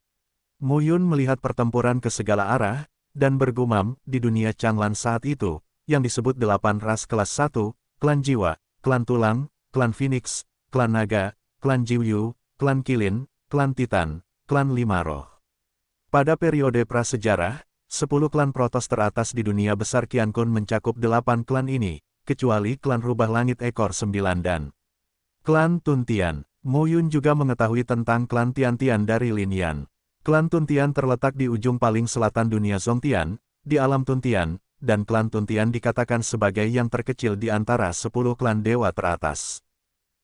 Mu Yun melihat pertempuran ke segala arah, dan bergumam, di dunia Changlan saat itu, yang disebut 8 ras kelas 1, klan jiwa, klan tulang, klan Phoenix, klan naga, klan Jiwyu, klan Kilin, klan Titan, klan Lima Roh. Pada periode prasejarah, 10 klan protos teratas di dunia besar Qiankun mencakup 8 klan ini, kecuali klan Rubah Langit Ekor 9 dan klan Tuntian. Mu Yun juga mengetahui tentang klan Tiantian dari Lin Yan. Klan Tuntian terletak di ujung paling selatan dunia Zongtian, di alam Tuntian, dan klan Tuntian dikatakan sebagai yang terkecil di antara 10 klan dewa teratas.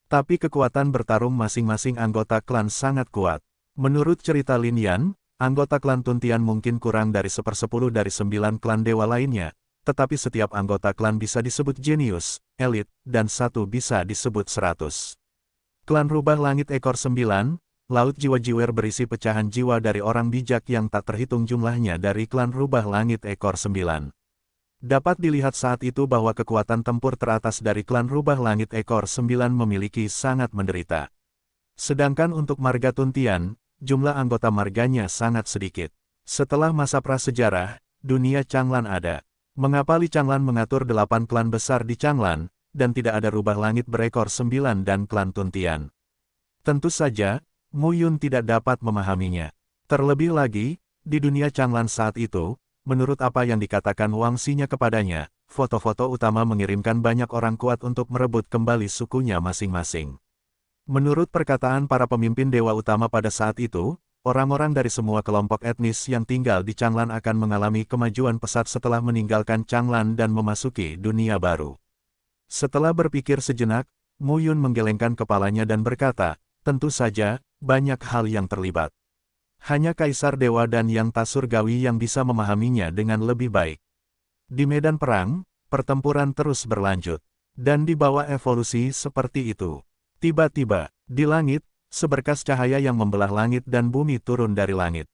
Tapi kekuatan bertarung masing-masing anggota klan sangat kuat. Menurut cerita Lin Yan, anggota klan Tuntian mungkin kurang dari 1/10 dari 9 klan dewa lainnya, tetapi setiap anggota klan bisa disebut jenius, elit, dan satu bisa disebut 100. Klan Rubah Langit Ekor 9, Laut Jiwa Jiwer berisi pecahan jiwa dari orang bijak yang tak terhitung jumlahnya dari klan Rubah Langit Ekor 9. Dapat dilihat saat itu bahwa kekuatan tempur teratas dari klan Rubah Langit Ekor 9 memiliki sangat menderita. Sedangkan untuk marga Tuntian, jumlah anggota marganya sangat sedikit. Setelah masa prasejarah, dunia Changlan ada. Mengapa Li Changlan mengatur 8 klan besar di Changlan, dan tidak ada Rubah Langit berekor 9 dan klan Tuntian? Tentu saja, Mu Yun tidak dapat memahaminya. Terlebih lagi, di dunia Changlan saat itu, menurut apa yang dikatakan Wang Xinya kepadanya, foto-foto utama mengirimkan banyak orang kuat untuk merebut kembali sukunya masing-masing. Menurut perkataan para pemimpin dewa utama pada saat itu, orang-orang dari semua kelompok etnis yang tinggal di Changlan akan mengalami kemajuan pesat setelah meninggalkan Changlan dan memasuki dunia baru. Setelah berpikir sejenak, Mu Yun menggelengkan kepalanya dan berkata, tentu saja, banyak hal yang terlibat. Hanya Kaisar Dewa dan Yang Tak Surgawi yang bisa memahaminya dengan lebih baik. Di medan perang, pertempuran terus berlanjut. Dan di bawah evolusi seperti itu. Tiba-tiba, di langit, seberkas cahaya yang membelah langit dan bumi turun dari langit.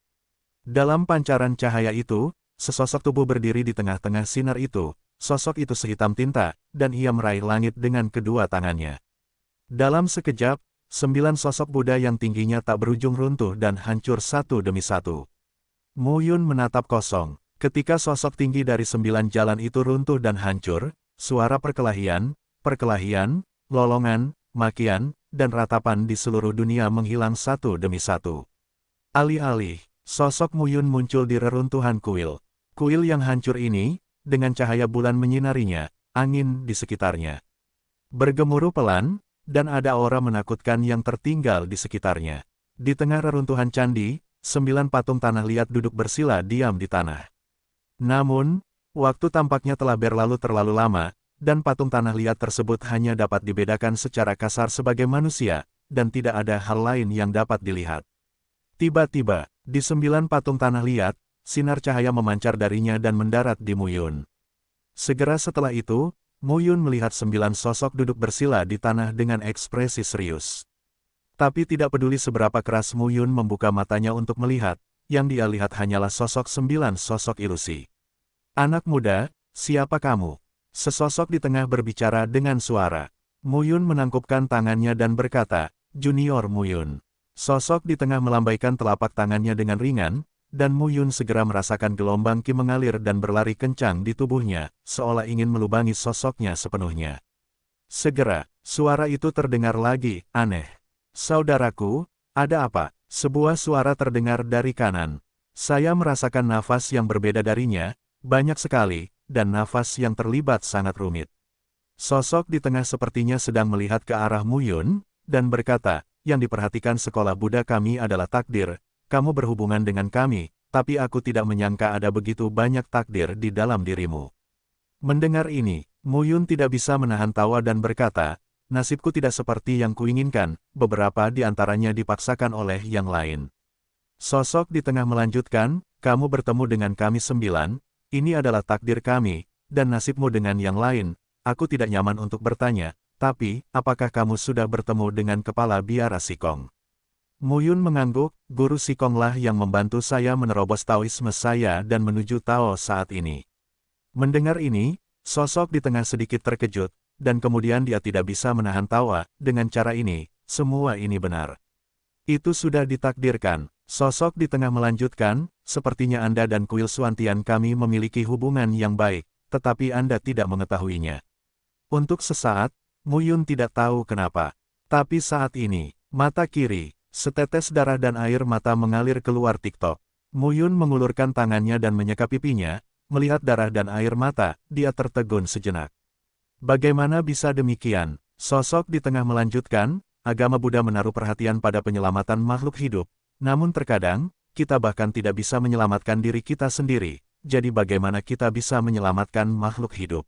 Dalam pancaran cahaya itu, sesosok tubuh berdiri di tengah-tengah sinar itu. Sosok itu sehitam tinta, dan ia meraih langit dengan kedua tangannya. Dalam sekejap, 9 sosok Buddha yang tingginya tak berujung runtuh dan hancur satu demi satu. Mu Yun menatap kosong. Ketika sosok tinggi dari 9 jalan itu runtuh dan hancur, suara perkelahian, lolongan, makian, dan ratapan di seluruh dunia menghilang satu demi satu. Alih-alih, sosok Mu Yun muncul di reruntuhan kuil. Kuil yang hancur ini, dengan cahaya bulan menyinarinya, angin di sekitarnya bergemuruh pelan, dan ada aura menakutkan yang tertinggal di sekitarnya. Di tengah reruntuhan candi, 9 patung tanah liat duduk bersila diam di tanah. Namun, waktu tampaknya telah berlalu terlalu lama, dan patung tanah liat tersebut hanya dapat dibedakan secara kasar sebagai manusia, dan tidak ada hal lain yang dapat dilihat. Tiba-tiba, di 9 patung tanah liat, sinar cahaya memancar darinya dan mendarat di Mu Yun. Segera setelah itu, Mu Yun melihat 9 sosok duduk bersila di tanah dengan ekspresi serius. Tapi tidak peduli seberapa keras Mu Yun membuka matanya untuk melihat, yang dia lihat hanyalah sosok 9 sosok ilusi. Anak muda, siapa kamu? Sesosok di tengah berbicara dengan suara. Mu Yun menangkupkan tangannya dan berkata, Junior Mu Yun. Sosok di tengah melambaikan telapak tangannya dengan ringan, dan Mu Yun segera merasakan gelombang ki mengalir dan berlari kencang di tubuhnya, seolah ingin melubangi sosoknya sepenuhnya. Segera, suara itu terdengar lagi, aneh. Saudaraku, ada apa? Sebuah suara terdengar dari kanan. Saya merasakan nafas yang berbeda darinya, banyak sekali, dan nafas yang terlibat sangat rumit. Sosok di tengah sepertinya sedang melihat ke arah Mu Yun, dan berkata, yang diperhatikan sekolah Buddha kami adalah takdir. Kamu berhubungan dengan kami, tapi aku tidak menyangka ada begitu banyak takdir di dalam dirimu. Mendengar ini, Mu Yun tidak bisa menahan tawa dan berkata, nasibku tidak seperti yang kuinginkan, beberapa di antaranya dipaksakan oleh yang lain. Sosok di tengah melanjutkan, kamu bertemu dengan kami 9, ini adalah takdir kami, dan nasibmu dengan yang lain, aku tidak nyaman untuk bertanya, tapi, apakah kamu sudah bertemu dengan kepala biara Sikong? Mu Yun mengangguk, guru Sikonglah yang membantu saya menerobos Taoisme saya dan menuju Tao saat ini. Mendengar ini, sosok di tengah sedikit terkejut, dan kemudian dia tidak bisa menahan tawa, dengan cara ini, semua ini benar. Itu sudah ditakdirkan, sosok di tengah melanjutkan, sepertinya Anda dan kuil Suantian kami memiliki hubungan yang baik, tetapi Anda tidak mengetahuinya. Untuk sesaat, Mu Yun tidak tahu kenapa. Tapi saat ini, mata kiri, setetes darah dan air mata mengalir keluar TikTok. Mu Yun mengulurkan tangannya dan menyeka pipinya, melihat darah dan air mata, dia tertegun sejenak. Bagaimana bisa demikian? Sosok di tengah melanjutkan, agama Buddha menaruh perhatian pada penyelamatan makhluk hidup, namun terkadang, kita bahkan tidak bisa menyelamatkan diri kita sendiri, jadi bagaimana kita bisa menyelamatkan makhluk hidup?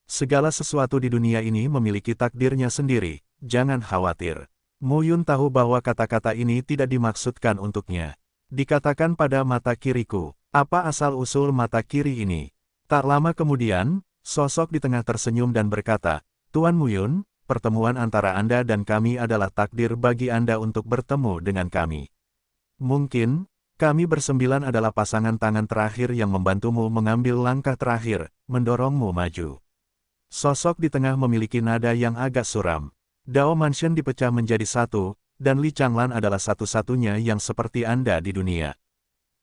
Segala sesuatu di dunia ini memiliki takdirnya sendiri, jangan khawatir. Mu Yun tahu bahwa kata-kata ini tidak dimaksudkan untuknya. Dikatakan pada mata kiriku, apa asal-usul mata kiri ini? Tak lama kemudian, sosok di tengah tersenyum dan berkata, Tuan Mu Yun, pertemuan antara Anda dan kami adalah takdir bagi Anda untuk bertemu dengan kami. Mungkin, kami bersembilan adalah pasangan tangan terakhir yang membantumu mengambil langkah terakhir, mendorongmu maju. Sosok di tengah memiliki nada yang agak suram. Dao Mansion dipecah menjadi satu, dan Li Changlan adalah satu-satunya yang seperti Anda di dunia.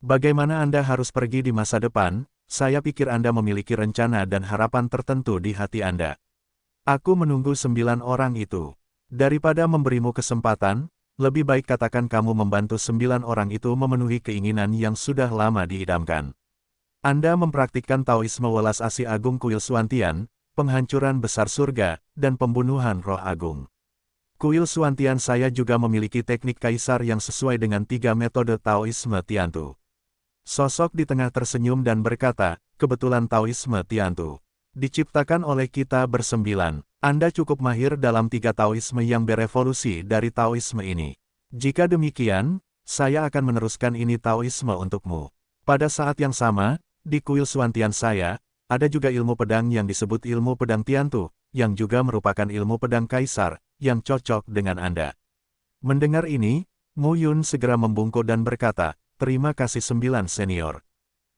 Bagaimana Anda harus pergi di masa depan? Saya pikir Anda memiliki rencana dan harapan tertentu di hati Anda. Aku menunggu 9 orang itu. Daripada memberimu kesempatan, lebih baik katakan kamu membantu 9 orang itu memenuhi keinginan yang sudah lama diidamkan. Anda mempraktikkan Taoisme welas asih agung kuil Suantian, penghancuran besar surga, dan pembunuhan roh agung. Kuil Suantian saya juga memiliki teknik kaisar yang sesuai dengan 3 metode Taoisme Tiantu. Sosok di tengah tersenyum dan berkata, kebetulan Taoisme Tiantu diciptakan oleh kita bersembilan. Anda cukup mahir dalam 3 Taoisme yang berevolusi dari Taoisme ini. Jika demikian, saya akan meneruskan ini Taoisme untukmu. Pada saat yang sama, di kuil Suantian saya, ada juga ilmu pedang yang disebut ilmu pedang Tiantu, yang juga merupakan ilmu pedang kaisar, yang cocok dengan Anda. Mendengar ini, Mu Yun segera membungkuk dan berkata, "Terima kasih 9 senior."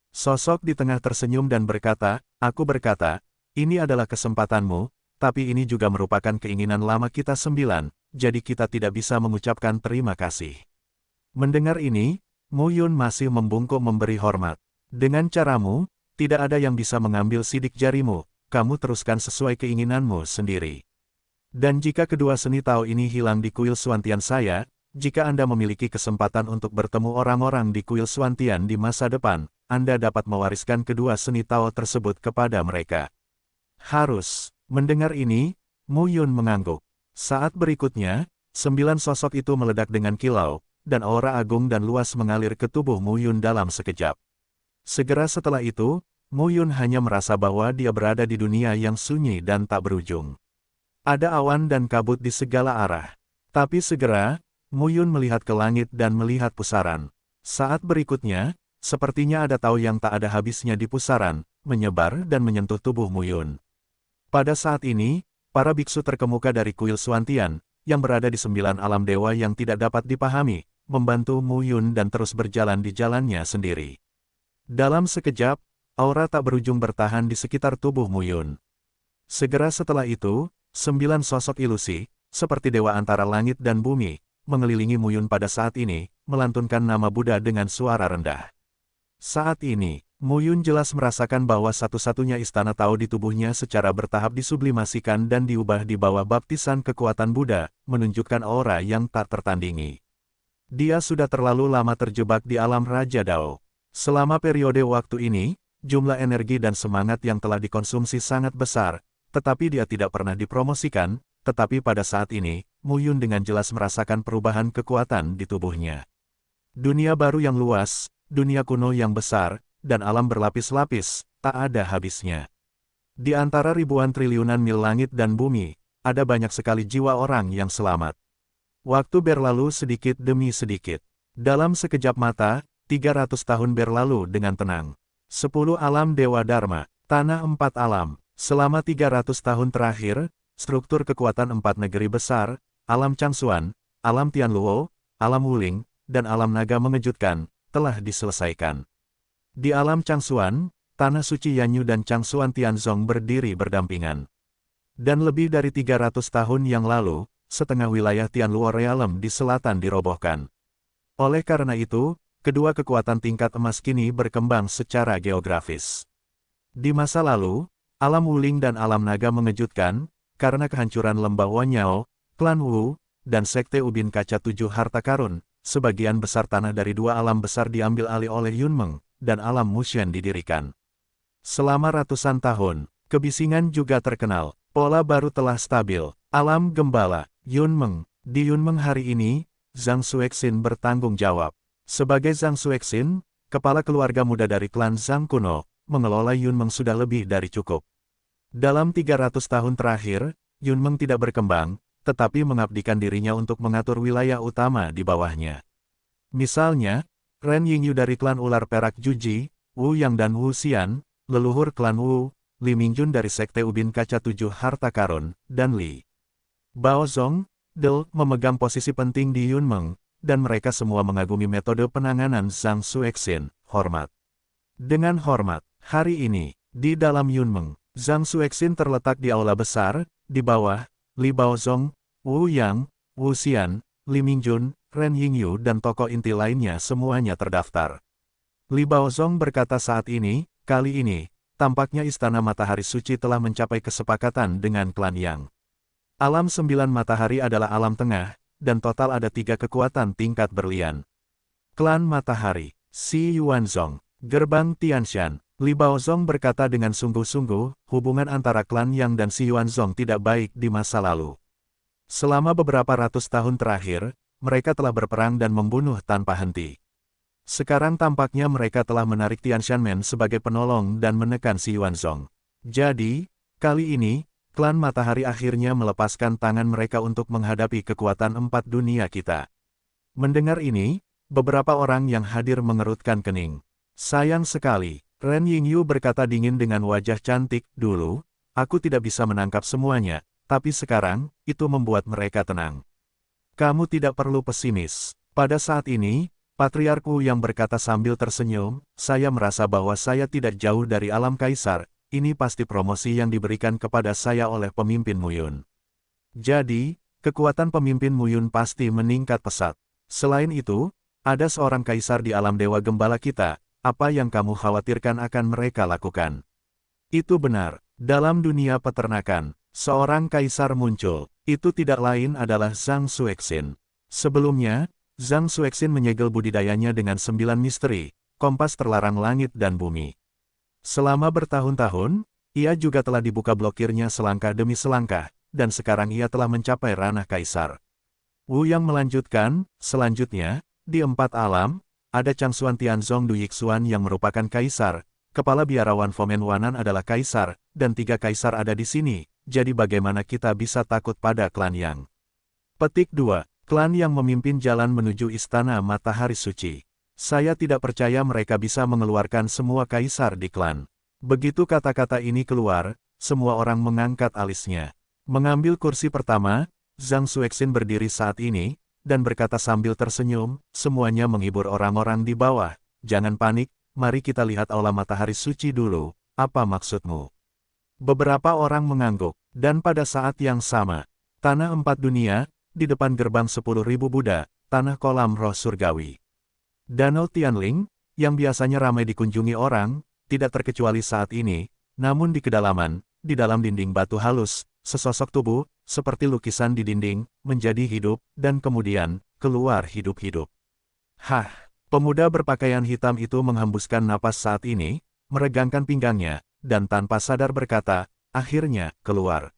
Sosok di tengah tersenyum dan berkata, "Aku berkata, ini adalah kesempatanmu, tapi ini juga merupakan keinginan lama kita 9, jadi kita tidak bisa mengucapkan terima kasih." Mendengar ini, Mu Yun masih membungkuk memberi hormat. "Dengan caramu, tidak ada yang bisa mengambil sidik jarimu, kamu teruskan sesuai keinginanmu sendiri. Dan jika kedua seni Tao ini hilang di kuil Suantian saya, jika Anda memiliki kesempatan untuk bertemu orang-orang di kuil Suantian di masa depan, Anda dapat mewariskan kedua seni Tao tersebut kepada mereka." Harus. Mendengar ini, Mu Yun mengangguk. Saat berikutnya, 9 sosok itu meledak dengan kilau, dan aura agung dan luas mengalir ke tubuh Mu Yun dalam sekejap. Segera setelah itu, Mu Yun hanya merasa bahwa dia berada di dunia yang sunyi dan tak berujung. Ada awan dan kabut di segala arah. Tapi segera, Mu Yun melihat ke langit dan melihat pusaran. Saat berikutnya, sepertinya ada Tao yang tak ada habisnya di pusaran, menyebar dan menyentuh tubuh Mu Yun. Pada saat ini, para biksu terkemuka dari kuil Suantian, yang berada di 9 alam dewa yang tidak dapat dipahami, membantu Mu Yun dan terus berjalan di jalannya sendiri. Dalam sekejap, aura tak berujung bertahan di sekitar tubuh Mu Yun. Segera setelah itu, 9 sosok ilusi, seperti dewa antara langit dan bumi, mengelilingi Mu Yun pada saat ini, melantunkan nama Buddha dengan suara rendah. Saat ini, Mu Yun jelas merasakan bahwa satu-satunya istana Tao di tubuhnya secara bertahap disublimasikan dan diubah di bawah baptisan kekuatan Buddha, menunjukkan aura yang tak tertandingi. Dia sudah terlalu lama terjebak di alam Raja Dao. Selama periode waktu ini, jumlah energi dan semangat yang telah dikonsumsi sangat besar, tetapi dia tidak pernah dipromosikan, tetapi pada saat ini, Mu Yun dengan jelas merasakan perubahan kekuatan di tubuhnya. Dunia baru yang luas, dunia kuno yang besar, dan alam berlapis-lapis, tak ada habisnya. Di antara ribuan triliunan mil langit dan bumi, ada banyak sekali jiwa orang yang selamat. Waktu berlalu sedikit demi sedikit. Dalam sekejap mata, 300 tahun berlalu dengan tenang. 10 alam Dewa Dharma, tanah 4 alam. Selama 300 tahun terakhir, struktur kekuatan 4 negeri besar, alam Changsuan, alam Tianluo, alam Wuling, dan alam naga mengejutkan, telah diselesaikan. Di alam Changsuan, tanah suci Yanyu dan Changsuan Tianzong berdiri berdampingan. Dan lebih dari 300 tahun yang lalu, setengah wilayah Tianluo Realm di selatan dirobohkan. Oleh karena itu, kedua kekuatan tingkat emas kini berkembang secara geografis. Di masa lalu, alam Wuling dan alam naga mengejutkan, karena kehancuran lembah Wanyao, klan Wu, dan sekte Ubin Kaca 7 Harta Karun, sebagian besar tanah dari dua alam besar diambil alih oleh Yunmeng, dan alam Mushen didirikan. Selama ratusan tahun, kebisingan juga terkenal, pola baru telah stabil, alam gembala, Yunmeng. Di Yunmeng hari ini, Zhang Xuexin bertanggung jawab. Sebagai Zhang Xuexin, kepala keluarga muda dari klan Zhang kuno, mengelola Yunmeng sudah lebih dari cukup. Dalam 300 tahun terakhir, Yunmeng tidak berkembang, tetapi mengabdikan dirinya untuk mengatur wilayah utama di bawahnya. Misalnya, Ren Yingyu dari klan ular perak Juji, Wu Yang dan Wu Xian, leluhur klan Wu, Li Mingjun dari sekte Ubin Kaca 7 Harta Karun, dan Li Baozong, Del, memegang posisi penting di Yunmeng, dan mereka semua mengagumi metode penanganan Zhang Xuexin, hormat. Dengan hormat, hari ini, di dalam Yunmeng, Zhang Xuexin terletak di aula besar, di bawah, Li Baozong, Wu Yang, Wu Xian, Li Mingjun, Ren Yingyu dan tokoh inti lainnya semuanya terdaftar. Li Baozong berkata saat ini, kali ini, tampaknya Istana Matahari Suci telah mencapai kesepakatan dengan klan Yang. Alam 9 Matahari adalah alam tengah, dan total ada 3 kekuatan tingkat berlian. Klan Matahari, Si Yuanzong, Gerbang Tianshan. Li Baozong berkata dengan sungguh-sungguh, hubungan antara klan Yang dan Si Yuanzong tidak baik di masa lalu. Selama beberapa ratus tahun terakhir, mereka telah berperang dan membunuh tanpa henti. Sekarang tampaknya mereka telah menarik Tianshanmen sebagai penolong dan menekan Si Yuanzong. Jadi, kali ini, klan Matahari akhirnya melepaskan tangan mereka untuk menghadapi kekuatan 4 dunia kita. Mendengar ini, beberapa orang yang hadir mengerutkan kening. Sayang sekali, Ren Yingyu berkata dingin dengan wajah cantik, dulu, aku tidak bisa menangkap semuanya, tapi sekarang, itu membuat mereka tenang. Kamu tidak perlu pesimis. Pada saat ini, Patriark Wu yang berkata sambil tersenyum, saya merasa bahwa saya tidak jauh dari alam kaisar, ini pasti promosi yang diberikan kepada saya oleh pemimpin Muyun. Jadi, kekuatan pemimpin Muyun pasti meningkat pesat. Selain itu, ada seorang kaisar di alam Dewa Gembala kita, apa yang kamu khawatirkan akan mereka lakukan? Itu benar, dalam dunia peternakan, seorang kaisar muncul, itu tidak lain adalah Zhang Xuexin. Sebelumnya, Zhang Xuexin menyegel budidayanya dengan 9 misteri, kompas terlarang langit dan bumi. Selama bertahun-tahun, ia juga telah dibuka blokirnya selangkah demi selangkah, dan sekarang ia telah mencapai ranah kaisar. Wu yang melanjutkan, selanjutnya, di 4 alam, ada Changxuan Tianzong Du Yixuan yang merupakan kaisar, kepala biarawan Fomen Wanan adalah kaisar, dan 3 kaisar ada di sini, jadi bagaimana kita bisa takut pada klan Yang? Petik 2. Klan yang memimpin jalan menuju Istana Matahari Suci. Saya tidak percaya mereka bisa mengeluarkan semua kaisar di klan. Begitu kata-kata ini keluar, semua orang mengangkat alisnya. Mengambil kursi pertama, Zhang Xuexin berdiri saat ini, dan berkata sambil tersenyum, semuanya menghibur orang-orang di bawah. Jangan panik, mari kita lihat aula matahari suci dulu, apa maksudmu? Beberapa orang mengangguk, dan pada saat yang sama, tanah 4 dunia, di depan gerbang 10.000 Buddha, tanah kolam roh surgawi. Danau Tianling, yang biasanya ramai dikunjungi orang, tidak terkecuali saat ini, namun di kedalaman, di dalam dinding batu halus, sesosok tubuh, seperti lukisan di dinding, menjadi hidup, dan kemudian, keluar hidup-hidup. Hah, pemuda berpakaian hitam itu menghembuskan napas saat ini, meregangkan pinggangnya, dan tanpa sadar berkata, akhirnya, keluar.